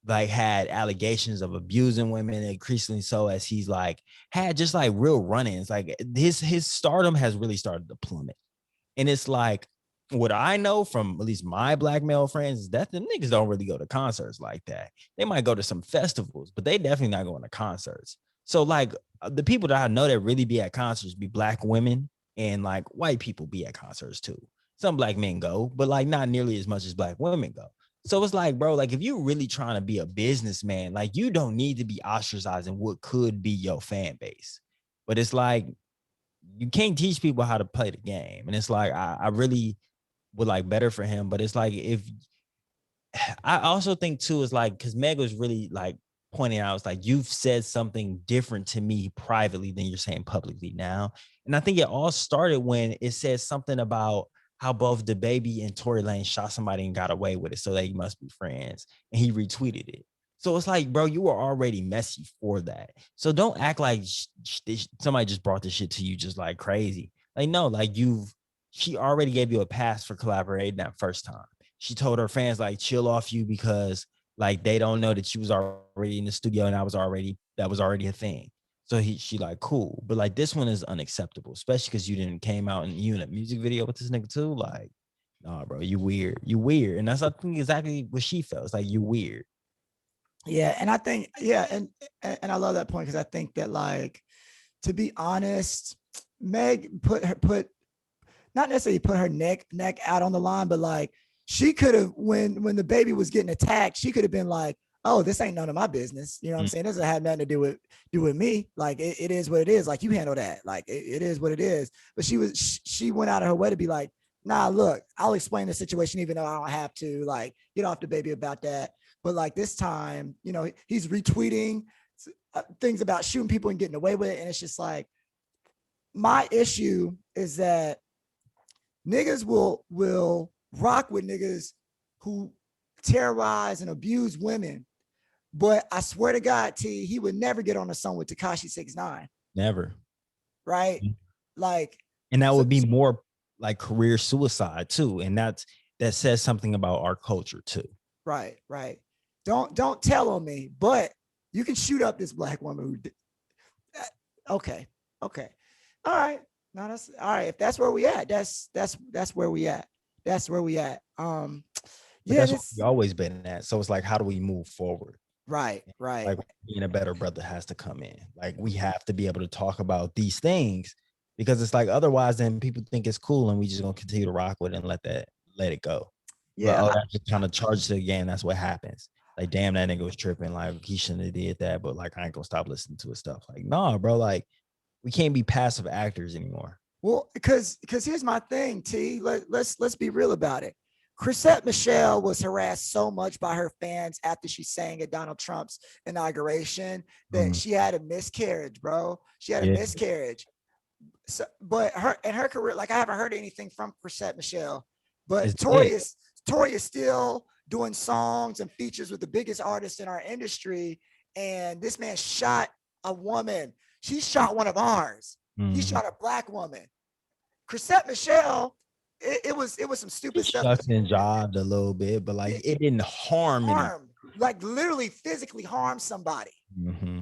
like had allegations of abusing women, increasingly so as he's like had just like real run-ins. Like his stardom has really started to plummet. And it's like what I know from at least my black male friends is that the niggas don't really go to concerts like that. They might go to some festivals, but they definitely not going to concerts. So like the people that I know that really be at concerts be black women, and like white people be at concerts too. Some black men go, but like not nearly as much as black women go. So it's like, bro, like if you really trying to be a businessman, like you don't need to be ostracizing what could be your fan base. But it's like you can't teach people how to play the game. And it's like I really would like better for him. But it's like if I also think too is like because Meg was really like pointing out, it's like you've said something different to me privately than you're saying publicly now. And I think it all started when it said something about how both the baby and Tory Lane shot somebody and got away with it, so they must be friends. And he retweeted it. So it's like, bro, you were already messy for that. So don't act like somebody just brought this shit to you just like crazy. Like, no, like she already gave you a pass for collaborating that first time. She told her fans like chill off you because like they don't know that she was already in the studio and that was already a thing. So she like cool, but like this one is unacceptable, especially because you didn't came out and you in a music video with this nigga too. Like, nah, bro, you weird, and that's I think exactly what she felt. It's like you weird. Yeah, and I think and I love that point because I think that like to be honest, Meg put not necessarily put her neck out on the line, but like she could have when the baby was getting attacked, she could have been like, oh, this ain't none of my business. You know what I'm saying? This doesn't have nothing to do with me. Like it is what it is. Like you handle that. Like it is what it is. But she went out of her way to be like, nah, look, I'll explain the situation, even though I don't have to like get off the baby about that. But like this time, you know, he's retweeting things about shooting people and getting away with it. And it's just like, my issue is that niggas will rock with niggas who terrorize and abuse women. But I swear to God, T, he would never get on a song with Tekashi 6ix9ine. Never. Right? Like, and that would be more like career suicide too. And that says something about our culture too. Right. Don't tell on me, but you can shoot up this black woman who did. Okay. All right. No, that's all right. If that's where we at, that's where we at. That's where we at. Yeah, that's what we always been at. So it's like, how do we move forward? Right. Like being a better brother has to come in. Like we have to be able to talk about these things because it's like otherwise then people think it's cool and we just gonna continue to rock with it and let it go. Yeah. But, that's just kind of charged to the game. That's what happens. Like, damn, that nigga was tripping. Like he shouldn't have did that, but like I ain't gonna stop listening to his stuff. Like, nah, bro, like we can't be passive actors anymore. Well, because here's my thing, T. Let's be real about it. Chrisette Michele was harassed so much by her fans after she sang at Donald Trump's inauguration that she had a miscarriage, bro. She had a miscarriage. So, but her career, like I haven't heard anything from Chrisette Michele, but Tory is still doing songs and features with the biggest artists in our industry. And this man shot a woman. She shot one of ours. He shot a black woman. Chrisette Michele, it was some stupid stuff. Shucked and jived a little bit, but like it didn't harm like literally physically harm somebody.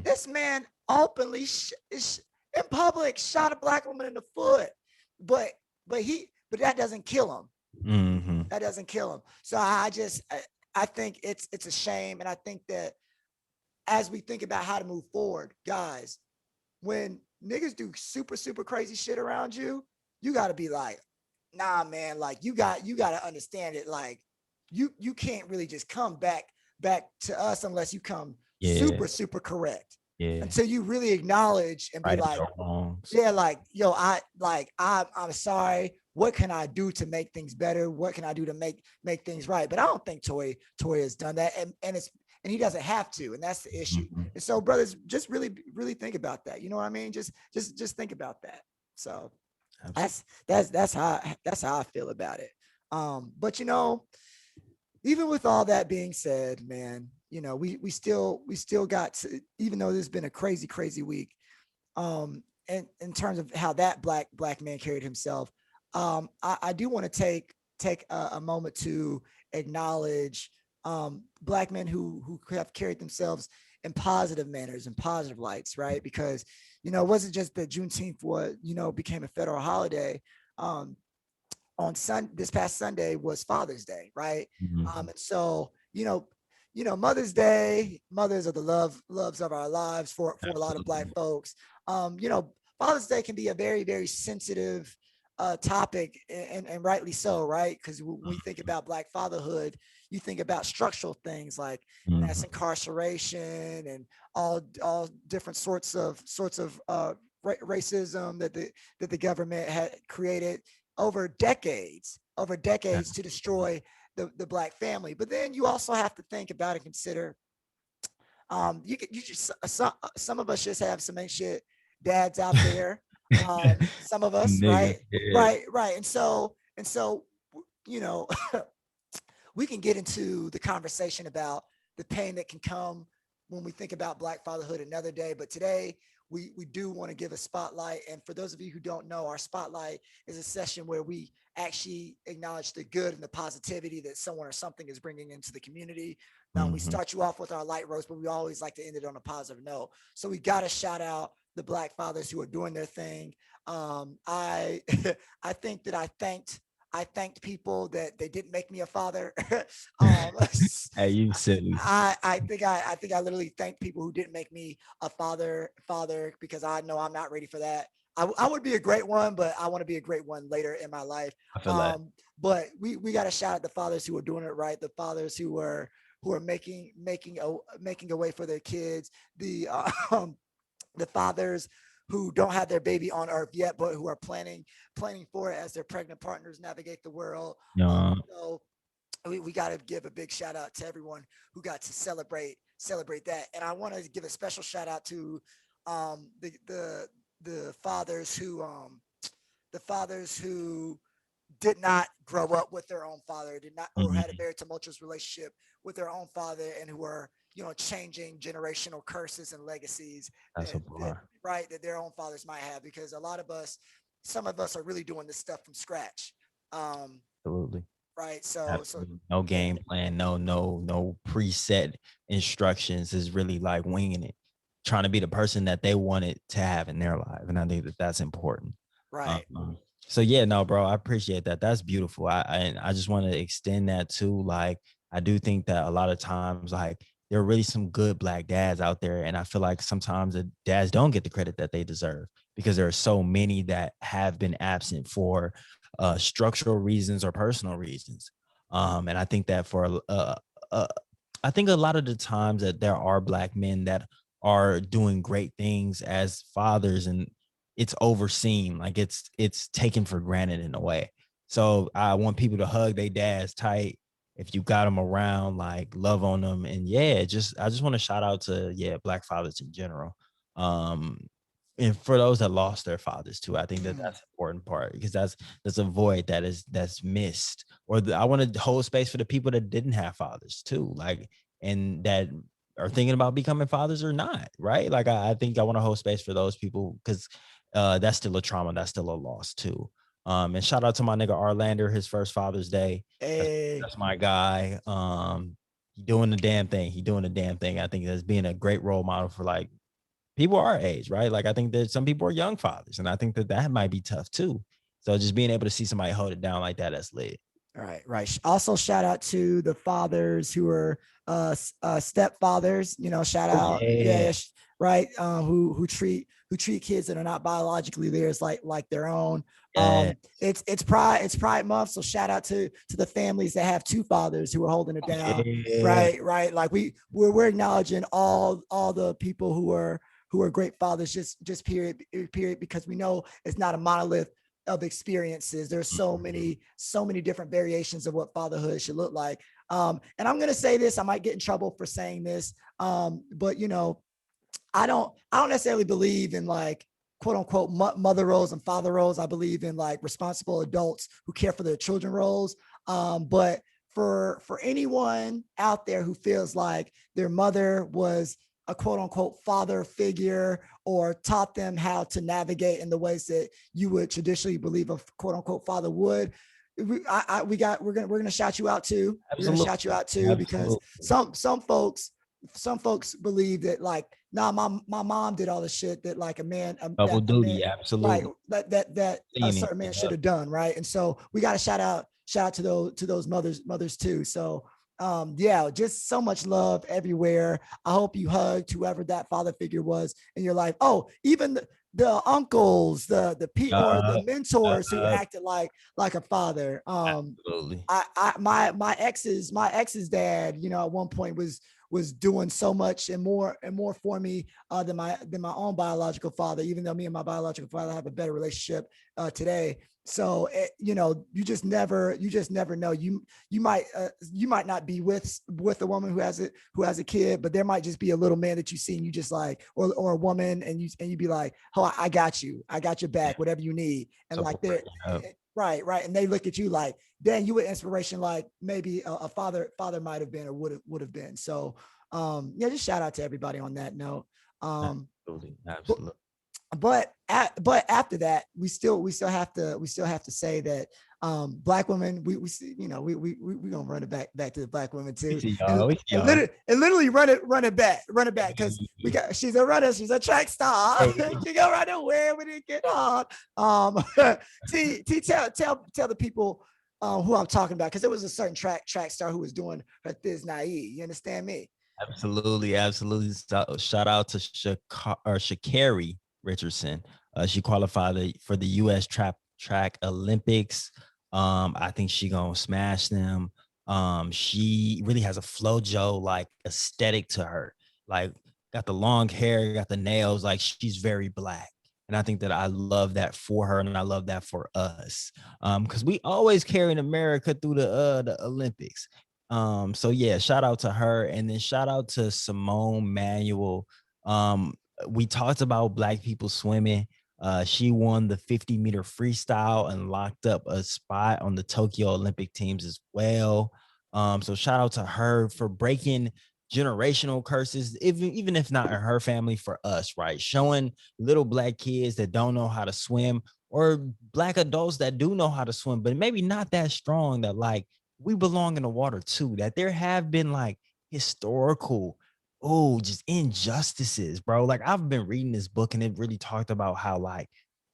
This man openly in public shot a black woman in the foot, but that doesn't kill him. That doesn't kill him. So I think it's a shame, and I think that as we think about how to move forward, guys, when niggas do super super crazy shit around you, you got to be like, nah, man, like you got to understand it. Like you can't really just come back to us unless you come super super correct. until you really acknowledge and be like, yeah, like, yo, I'm sorry. What can I do to make things better? What can I do to make things right? But I don't think Toy has done that, and he doesn't have to, and that's the issue. And so, brothers, just really think about that. You know what I mean? Just think about that. So that's how I feel about it. But even with all that being said, man, we still got to, even though there's been a crazy week, and in terms of how that black man carried himself, I do want to take a moment to acknowledge black men who have carried themselves in positive manners and positive lights, right? Because it wasn't just that Juneteenth became a federal holiday. This past Sunday was Father's Day, right? And so Mother's Day, mothers are the loves of our lives for a lot of Black folks. Father's Day can be a very, very sensitive topic, and rightly so, right? Because when we think about Black fatherhood, you think about structural things like mass incarceration and all different sorts of racism that the government had created over decades to destroy the Black family. But then you also have to think about and consider, some of us just have some ain't shit dads out there. Some of us, right? And so we can get into the conversation about the pain that can come when we think about Black fatherhood another day. But today we do want to give a spotlight. And for those of you who don't know, our spotlight is a session where we actually acknowledge the good and the positivity that someone or something is bringing into the community. Now, we start you off with our light roast, but we always like to end it on a positive note. So we got to shout out the Black fathers who are doing their thing. I think that I thanked people that they didn't make me a father. Hey, you silly. I think I literally thanked people who didn't make me a father, because I know I'm not ready for that. I would be a great one, but I want to be a great one later in my life. I feel that. But we got to shout out the fathers who are doing it right, the fathers who are making a way for their kids, the fathers who don't have their baby on earth yet, but who are planning for it as their pregnant partners navigate the world. So we got to give a big shout out to everyone who got to celebrate that. And I want to give a special shout out to the fathers who did not grow up with their own father, did not, or had a very tumultuous relationship with their own father, and who are changing generational curses and legacies that their own fathers might have, because some of us are really doing this stuff from scratch. Absolutely. Right. So no game plan, no preset instructions, is really like winging it, trying to be the person that they wanted to have in their life. And I think that that's important. Right. So yeah, no, bro, I appreciate that. That's beautiful. I just want to extend that too. Like, I do think that a lot of times, like, there are really some good Black dads out there. And I feel like sometimes the dads don't get the credit that they deserve, because there are so many that have been absent for structural reasons or personal reasons. And I think that I think a lot of the times that there are Black men that are doing great things as fathers, and it's overseen, like it's taken for granted in a way. So I want people to hug their dads tight. If you got them around, like, love on them. And I just want to shout out to Black fathers in general. And for those that lost their fathers too, I think that that's an important part, because that's a void that's missed. Or I want to hold space for the people that didn't have fathers too, like, and that are thinking about becoming fathers or not, right? Like, I think I want to hold space for those people, because that's still a trauma, that's still a loss too. And shout out to my nigga Arlander, his first Father's Day. Hey. That's my guy. He doing the damn thing. I think that's being a great role model for, like, people our age, right? Like, I think that some people are young fathers, and I think that might be tough too. So just being able to see somebody hold it down like that, that's lit. Right. Also, shout out to the fathers who are stepfathers. Shout out, right? Who treat kids that are not biologically theirs like their own. It's Pride Month, so shout out to the families that have two fathers who are holding it down. Right. Like we're acknowledging all the people who are who are great fathers, just period, because we know it's not a monolith of experiences. There's so many different variations of what fatherhood should look like. And I'm going to say this, I might get in trouble for saying this, but you know, I don't necessarily believe in like quote unquote mother roles and father roles. I believe in like responsible adults who care for their children roles. But for anyone out there who feels like their mother was a quote unquote father figure or taught them how to navigate in the ways that you would traditionally believe a quote unquote father would, we're gonna shout you out too. We're gonna shout you out too, because some folks believe that like, nah, my mom did all the shit that like a man, double duty, absolutely, right, that a certain man should have done, right? And so we got to shout out to those mothers too. So yeah, just so much love everywhere. I hope you hugged whoever that father figure was in your life. Oh, even the uncles, the people, or the mentors who acted like a father. Absolutely. My ex's dad, you know, at one point was doing so much and more for me than my own biological father, even though me and my biological father have a better relationship today. So you know, you just never know. You might not be with a woman who has a kid, but there might just be a little man that you see and you just like, or a woman, and you be like, oh, I got your back, whatever you need. And so like they're right, and they look at you like, Dan, you were inspiration, like maybe a father might have been or would have been. So yeah, just shout out to everybody on that note. Absolutely. But after that, we still have to say that Black women, we you know, we gonna run it back to the Black women too, and literally run it back, because she's a runner, she's a track star. She gonna run away when it get hard. Tell the people who I'm talking about, because there was a certain track star who was doing her Thiz Naive. You understand me? Absolutely. So, shout out to Sha'Carri Richardson. She qualified for the U.S. track Olympics. I think she gonna smash them. She really has a FloJo like aesthetic to her. Like, got the long hair, got the nails. Like, she's very Black, and I think that I love that for her, and I love that for us. Because we always carrying America through the Olympics. So yeah, shout out to her, and then shout out to Simone Manuel. We talked about Black people swimming. She won the 50-meter freestyle and locked up a spot on the Tokyo Olympic teams as well. So shout out to her for breaking generational curses, even if not in her family, for us, right? Showing little Black kids that don't know how to swim, or Black adults that do know how to swim, but maybe not that strong, that like, we belong in the water too, that there have been like historical, just injustices, bro. Like, I've been reading this book and it really talked about how like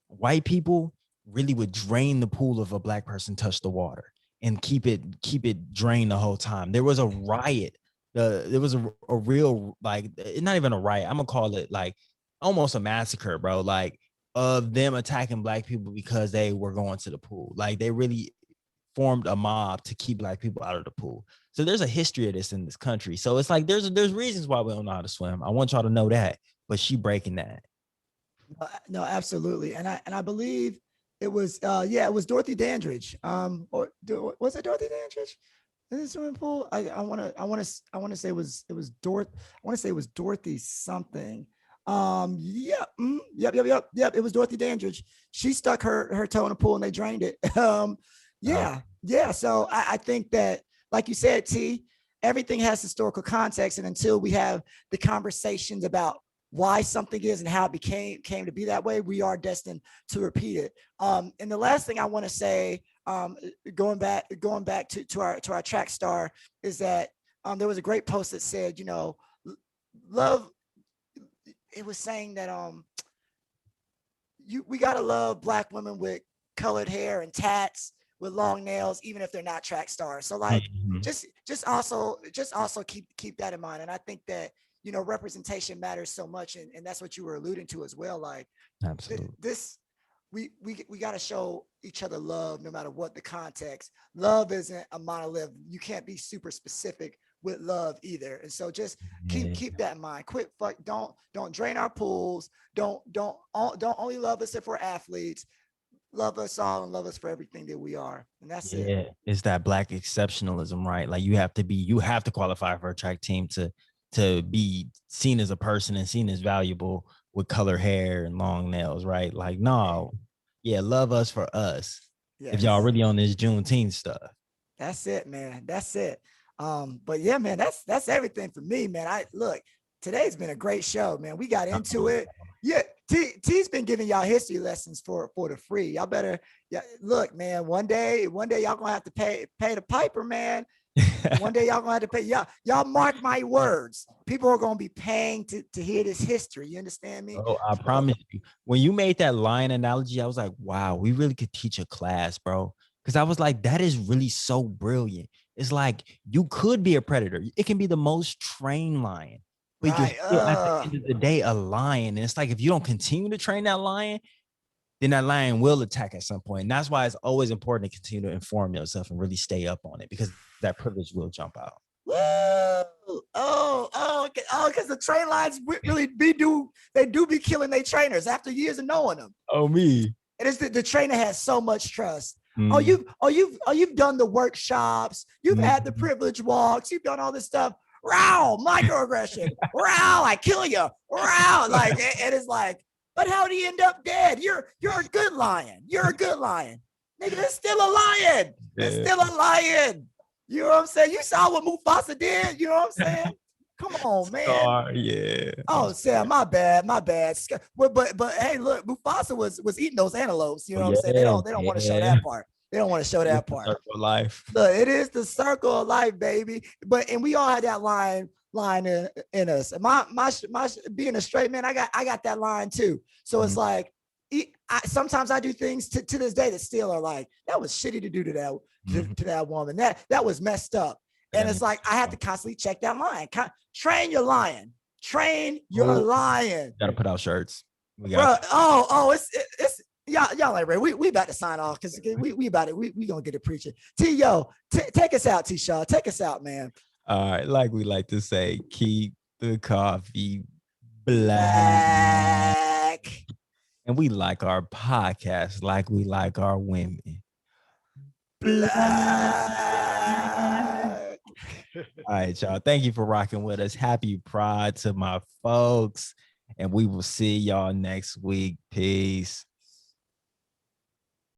white people really would drain the pool if a Black person touched the water and keep it drained the whole time. There was a riot. There was a real, like, not even a riot. I'm gonna call it like almost a massacre, bro. Like, of them attacking Black people because they were going to the pool. Like, they really formed a mob to keep Black people out of the pool. So there's a history of this in this country. So it's like there's reasons why we don't know how to swim. I want y'all to know that. But she breaking that. No, absolutely. And I believe it was it was Dorothy Dandridge. Or was it Dorothy Dandridge in the swimming pool? I want to say it was Dorothy. I want to say it was Dorothy something. Yep. It was Dorothy Dandridge. She stuck her toe in the pool and they drained it. Yeah. So I think that, like you said, T, everything has historical context. And until we have the conversations about why something is and how it came to be that way, we are destined to repeat it. And the last thing I want to say, going back to our track star, is that there was a great post that said, you know, love. It was saying that we gotta love Black women with colored hair and tats, with long nails, even if they're not track stars. So like, just also keep that in mind. And I think that, you know, representation matters so much, and that's what you were alluding to as well. Like, absolutely, we got to show each other love no matter what the context. Love isn't a monolith. You can't be super specific with love either. And so just Yeah. keep that in mind. Quit fuck. Don't drain our pools. Don't only love us if we're athletes. Love us all and love us for everything that we are. And that's it. Yeah, it's that Black exceptionalism, right? Like you have to qualify for a track team to be seen as a person and seen as valuable with colored hair and long nails, right? Like, no, yeah, love us for us. Yes. If y'all really on this Juneteenth stuff. That's it, man. That's it. But yeah, man, that's everything for me, man. Look, today's been a great show, man. We got into it. Yeah, T's been giving y'all history lessons for the free. Y'all better, yeah. Look, man. One day y'all gonna have to pay the piper, man. One day y'all gonna have to pay. Y'all mark my words. People are gonna be paying to hear this history. You understand me? Oh, I promise you. When you made that lion analogy, I was like, wow, we really could teach a class, bro. Because I was like, that is really so brilliant. It's like you could be a predator. It can be the most trained lion, but Right. you're still at the end of the day a lion. And it's like if you don't continue to train that lion, then that lion will attack at some point. And that's why it's always important to continue to inform yourself and really stay up on it, because that privilege will jump out. Woo! Because the train lines really do be killing their trainers after years of knowing them. Oh, me. And it's the trainer has so much trust. You've done the workshops, you've had the privilege walks, you've done all this stuff. Row, microaggression, row, I kill you, row. Like, and it's like, but how do you end up dead? You're a good lion. You're a good lion. Nigga, that's still a lion. It's still a lion. You know what I'm saying? You saw what Mufasa did. You know what I'm saying? Come on, man. Yeah. Oh, Sam, my bad. But hey, look, Mufasa was eating those antelopes. You know what I'm saying? They don't want to show that part. They don't want to show that part. Circle of life. Look, it is the circle of life, baby. And we all had that line in us. And my being a straight man, I got that line too. So it's like, sometimes I do things to this day that still are like, that was shitty to do to that woman. That was messed up. And it's like, I have to constantly check that line. Train your lion. Train your lion. Gotta put out shirts. It's y'all ain't ready. We about to sign off because we about it. We gonna get it preaching. Take us out, T-Shaw. Take us out, man. All right, like we like to say, keep the coffee black. And we like our podcast like we like our women. Black. All right, y'all. Thank you for rocking with us. Happy Pride to my folks. And we will see y'all next week. Peace.